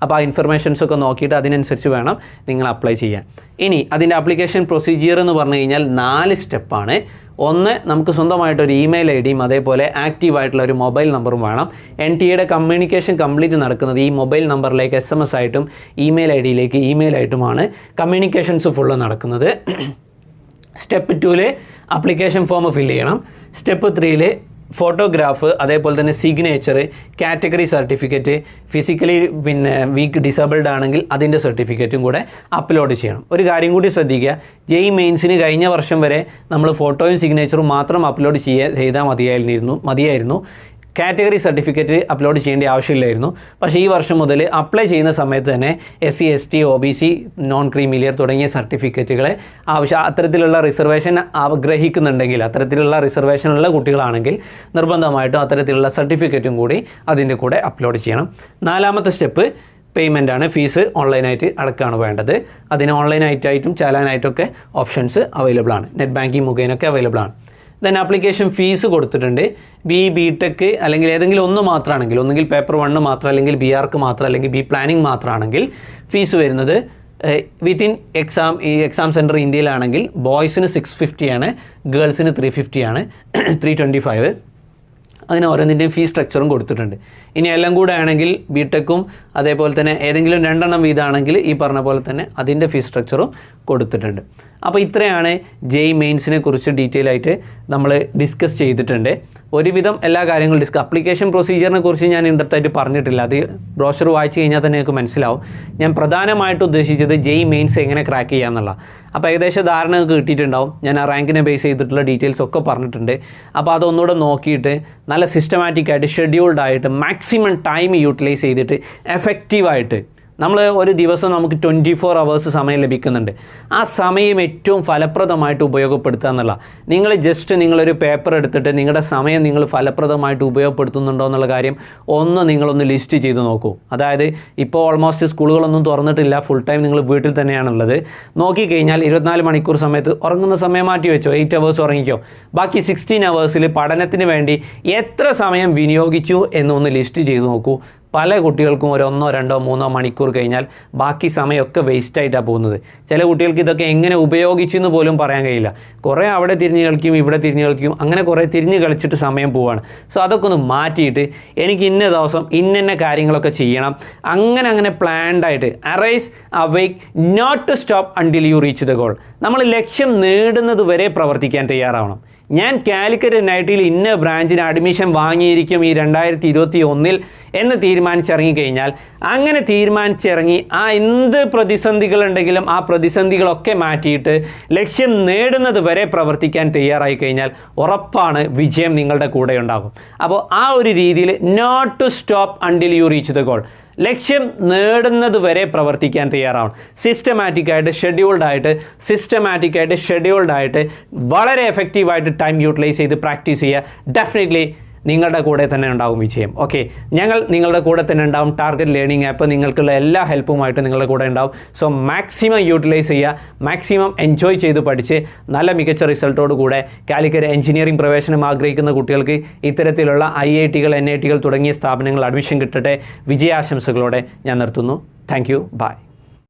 അപ്പോൾ ആ ഇൻഫർമേഷൻസൊക്കെ നോക്കിയിട്ട് അതിനനുസരിച്ച് വേണം നിങ്ങൾ അപ്ലൈ ചെയ്യാൻ. ഇനി അതിൻ്റെ ആപ്ലിക്കേഷൻ പ്രൊസീജിയർ എന്ന് പറഞ്ഞു കഴിഞ്ഞാൽ 4 സ്റ്റെപ്പാണ്. ഒന്ന്, നമുക്ക് സ്വന്തമായിട്ടൊരു ഇമെയിൽ ഐ ഡിയും അതേപോലെ ആക്റ്റീവായിട്ടുള്ള ഒരു മൊബൈൽ നമ്പറും വേണം. NTA കമ്മ്യൂണിക്കേഷൻ കംപ്ലീറ്റ് നടക്കുന്നത് ഈ മൊബൈൽ നമ്പറിലേക്ക് SMS ആയിട്ടും ഇമെയിൽ ഐ ഡിയിലേക്ക് ഇമെയിൽ ആയിട്ടുമാണ് കമ്മ്യൂണിക്കേഷൻസ് ഫുള്ള് നടക്കുന്നത്. സ്റ്റെപ്പ് 2 ആപ്ലിക്കേഷൻ ഫോം ഫില്ല് ചെയ്യണം. സ്റ്റെപ്പ് 3 ഫോട്ടോഗ്രാഫ്, അതേപോലെ തന്നെ signature, category certificate, physically weak disabled ആണെങ്കിൽ അതിൻ്റെ സർട്ടിഫിക്കറ്റും കൂടെ അപ്ലോഡ് ചെയ്യണം. ഒരു കാര്യം കൂടി ശ്രദ്ധിക്കുക, JEE മെയിൻസിന് കഴിഞ്ഞ വർഷം വരെ നമ്മൾ ഫോട്ടോയും സിഗ്നേച്ചറും മാത്രം അപ്ലോഡ് ചെയ്താൽ മതിയായിരുന്നു. കാറ്റഗറി സർട്ടിഫിക്കറ്റ് അപ്ലോഡ് ചെയ്യേണ്ട ആവശ്യമില്ലായിരുന്നു. പക്ഷേ ഈ വർഷം മുതൽ അപ്ലൈ ചെയ്യുന്ന സമയത്ത് തന്നെ SC ST OBC non creamy layer തുടങ്ങിയ സർട്ടിഫിക്കറ്റുകളെ അത്തരത്തിലുള്ള റിസർവേഷൻ ആഗ്രഹിക്കുന്നുണ്ടെങ്കിൽ, അത്തരത്തിലുള്ള റിസർവേഷനുള്ള കുട്ടികളാണെങ്കിൽ നിർബന്ധമായിട്ടും അത്തരത്തിലുള്ള സർട്ടിഫിക്കറ്റും കൂടി അതിൻ്റെ കൂടെ അപ്ലോഡ് ചെയ്യണം. 4ാമത്തെ സ്റ്റെപ്പ് പേയ്മെൻറ്റാണ്. ഫീസ് ഓൺലൈനായിട്ട് അടക്കമാണ് വേണ്ടത്. അതിന് ഓൺലൈനായിട്ടായിട്ടും ചാലാനായിട്ടൊക്കെ ഓപ്ഷൻസ് അവൈലബിൾ ആണ്. നെറ്റ് ബാങ്കിങ് മുഖേനൊക്കെ അവൈലബിൾ ആണ്. ദെൻ ആപ്ലിക്കേഷൻ ഫീസ് കൊടുത്തിട്ടുണ്ട്. BTech അല്ലെങ്കിൽ ഏതെങ്കിലും ഒന്ന് മാത്രമാണെങ്കിൽ, ഒന്നുകിൽ പേപ്പർ 1 മാത്രം, അല്ലെങ്കിൽ BRക്ക് മാത്രം, അല്ലെങ്കിൽ B പ്ലാനിങ് മാത്രമാണെങ്കിൽ ഫീസ് വരുന്നത് വിത്തിൻ എക്സാം സെൻറ്റർ ഇന്ത്യയിലാണെങ്കിൽ ബോയ്സിന് 650 ആണ്, ഗേൾസിന് 350 ആണ്, 325. അതിന് ഓരോന്നിൻ്റെയും ഫീസ് സ്ട്രക്ചറും കൊടുത്തിട്ടുണ്ട്. ഇനി എല്ലാം കൂടെ ആണെങ്കിൽ BTechഉം അതേപോലെ തന്നെ ഏതെങ്കിലും 2 എണ്ണം വീതമാണെങ്കിൽ ഈ പറഞ്ഞ പോലെ തന്നെ അതിൻ്റെ ഫീസ് സ്ട്രക്ചറും കൊടുത്തിട്ടുണ്ട്. അപ്പോൾ ഇത്രയാണ് JEE മെയിൻസിനെ കുറിച്ച് ഡീറ്റെയിൽ ആയിട്ട് നമ്മൾ ഡിസ്കസ് ചെയ്തിട്ടുണ്ട്. ഒരുവിധം എല്ലാ കാര്യങ്ങളും അപ്ലിക്കേഷൻ പ്രൊസീജിയറിനെ കുറിച്ച് ഞാൻ ഇൻഡെപ്തായിട്ട് പറഞ്ഞിട്ടില്ല. അത് ബ്രോഷർ വായിച്ച് കഴിഞ്ഞാൽ തന്നെ നിങ്ങൾക്ക് മനസ്സിലാവും. ഞാൻ പ്രധാനമായിട്ട് ഉദ്ദേശിച്ചത് JEE മെയിൻസ് എങ്ങനെ ക്രാക്ക് ചെയ്യാമെന്നുള്ള. അപ്പോൾ ഏകദേശം ധാരണ കിട്ടിയിട്ടുണ്ടാവും. ഞാൻ ആ റാങ്കിനെ ബേസ് ചെയ്തിട്ടുള്ള ഡീറ്റെയിൽസ് ഒക്കെ പറഞ്ഞിട്ടുണ്ട്. അപ്പോൾ അതൊന്നുകൂടെ നോക്കിയിട്ട് നല്ല സിസ്റ്റമാറ്റിക്കായിട്ട് ഷെഡ്യൂൾഡ് ആയിട്ട് മാക്സിമം ടൈം യൂട്ടിലൈസ് ചെയ്തിട്ട് എഫക്റ്റീവായിട്ട് നമ്മൾ ഒരു ദിവസം നമുക്ക് 24 hours സമയം ലഭിക്കുന്നുണ്ട്. ആ സമയം ഏറ്റവും ഫലപ്രദമായിട്ട് ഉപയോഗപ്പെടുത്തുക എന്നുള്ള, നിങ്ങളൊരു പേപ്പർ എടുത്തിട്ട് നിങ്ങളുടെ സമയം നിങ്ങൾ ഫലപ്രദമായിട്ട് ഉപയോഗപ്പെടുത്തുന്നുണ്ടോ എന്നുള്ള കാര്യം നിങ്ങളൊന്ന് ലിസ്റ്റ് ചെയ്ത് നോക്കൂ. അതായത് ഇപ്പോൾ ഓൾമോസ്റ്റ് സ്കൂളുകളൊന്നും തുറന്നിട്ടില്ല, ഫുൾ ടൈം നിങ്ങൾ വീട്ടിൽ തന്നെയാണുള്ളത്. നോക്കിക്കഴിഞ്ഞാൽ 24 മണിക്കൂർ സമയത്ത് ഉറങ്ങുന്ന സമയം മാറ്റി വെച്ചോ, 8 hours ഉറങ്ങിക്കോ. ബാക്കി 16 hours പഠനത്തിന് വേണ്ടി എത്ര സമയം വിനിയോഗിച്ചു എന്നൊന്ന് ലിസ്റ്റ് ചെയ്ത് നോക്കൂ. പല കുട്ടികൾക്കും 1, 2, 3 മണിക്കൂർ കഴിഞ്ഞാൽ ബാക്കി സമയമൊക്കെ വേസ്റ്റായിട്ടാണ് പോകുന്നത്. ചില കുട്ടികൾക്ക് ഇതൊക്കെ എങ്ങനെ ഉപയോഗിച്ചെന്ന് പോലും പറയാൻ കഴിയില്ല. കുറേ അവിടെ തിരിഞ്ഞ് കളിക്കും, ഇവിടെ തിരിഞ്ഞ് കളിക്കും, അങ്ങനെ കുറേ തിരിഞ്ഞ് കളിച്ചിട്ട് സമയം പോവുകയാണ്. സോ അതൊക്കെ ഒന്ന് മാറ്റിയിട്ട് എനിക്ക് ഇന്ന ദിവസം ഇന്ന കാര്യങ്ങളൊക്കെ ചെയ്യണം, അങ്ങനെ പ്ലാൻഡായിട്ട് arise awake not to stop until you reach the goal. നമ്മൾ ലക്ഷ്യം നേടുന്നത് വരെ പ്രവർത്തിക്കാൻ തയ്യാറാവണം. ഞാൻ കാലിക്കറ്റ് NITയിൽ ഇന്ന ബ്രാഞ്ചിന് അഡ്മിഷൻ വാങ്ങിയിരിക്കും ഈ 2021 എന്ന് തീരുമാനിച്ചിറങ്ങിക്കഴിഞ്ഞാൽ, അങ്ങനെ തീരുമാനിച്ചിറങ്ങി ആ എന്ത് പ്രതിസന്ധികളുണ്ടെങ്കിലും ആ പ്രതിസന്ധികളൊക്കെ മാറ്റിയിട്ട് ലക്ഷ്യം നേടുന്നത് വരെ പ്രവർത്തിക്കാൻ തയ്യാറായി കഴിഞ്ഞാൽ ഉറപ്പാണ് വിജയം നിങ്ങളുടെ കൂടെ ഉണ്ടാകും. അപ്പോൾ ആ ഒരു രീതിയിൽ not to stop until you reach the goal, ലക്ഷ്യം നേടുന്നത് വരെ പ്രവർത്തിക്കാൻ തയ്യാറാവണം. സിസ്റ്റമാറ്റിക്കായിട്ട് ഷെഡ്യൂൾഡ് ആയിട്ട് വളരെ എഫക്റ്റീവായിട്ട് ടൈം യൂട്ടിലൈസ് ചെയ്ത് പ്രാക്ടീസ് ചെയ്യുക. ഡെഫിനറ്റ്ലി നിങ്ങളുടെ കൂടെ തന്നെ ഉണ്ടാകും വിജയം. ഓക്കെ, ഞങ്ങൾ നിങ്ങളുടെ കൂടെ തന്നെ ഉണ്ടാവും. ടാർഗറ്റ് ലേണിംഗ് ആപ്പ് നിങ്ങൾക്കുള്ള എല്ലാ ഹെൽപ്പുമായിട്ട് നിങ്ങളുടെ കൂടെ ഉണ്ടാവും. സോ മാക്സിമം യൂട്ടിലൈസ് ചെയ്യുക, മാക്സിമം എൻജോയ് ചെയ്ത് പഠിച്ച് നല്ല മികച്ച റിസൾട്ടോട് കൂടെ കാലിക്കറ്റ് എഞ്ചിനീയറിംഗ് പ്രവേശനം ആഗ്രഹിക്കുന്ന കുട്ടികൾക്ക് ഇത്തരത്തിലുള്ള IITകൾ NITകൾ തുടങ്ങിയ സ്ഥാപനങ്ങൾ അഡ്മിഷൻ കിട്ടട്ടെ. വിജയാശംസകളോടെ ഞാൻ നിർത്തുന്നു. Thank you. ബൈ.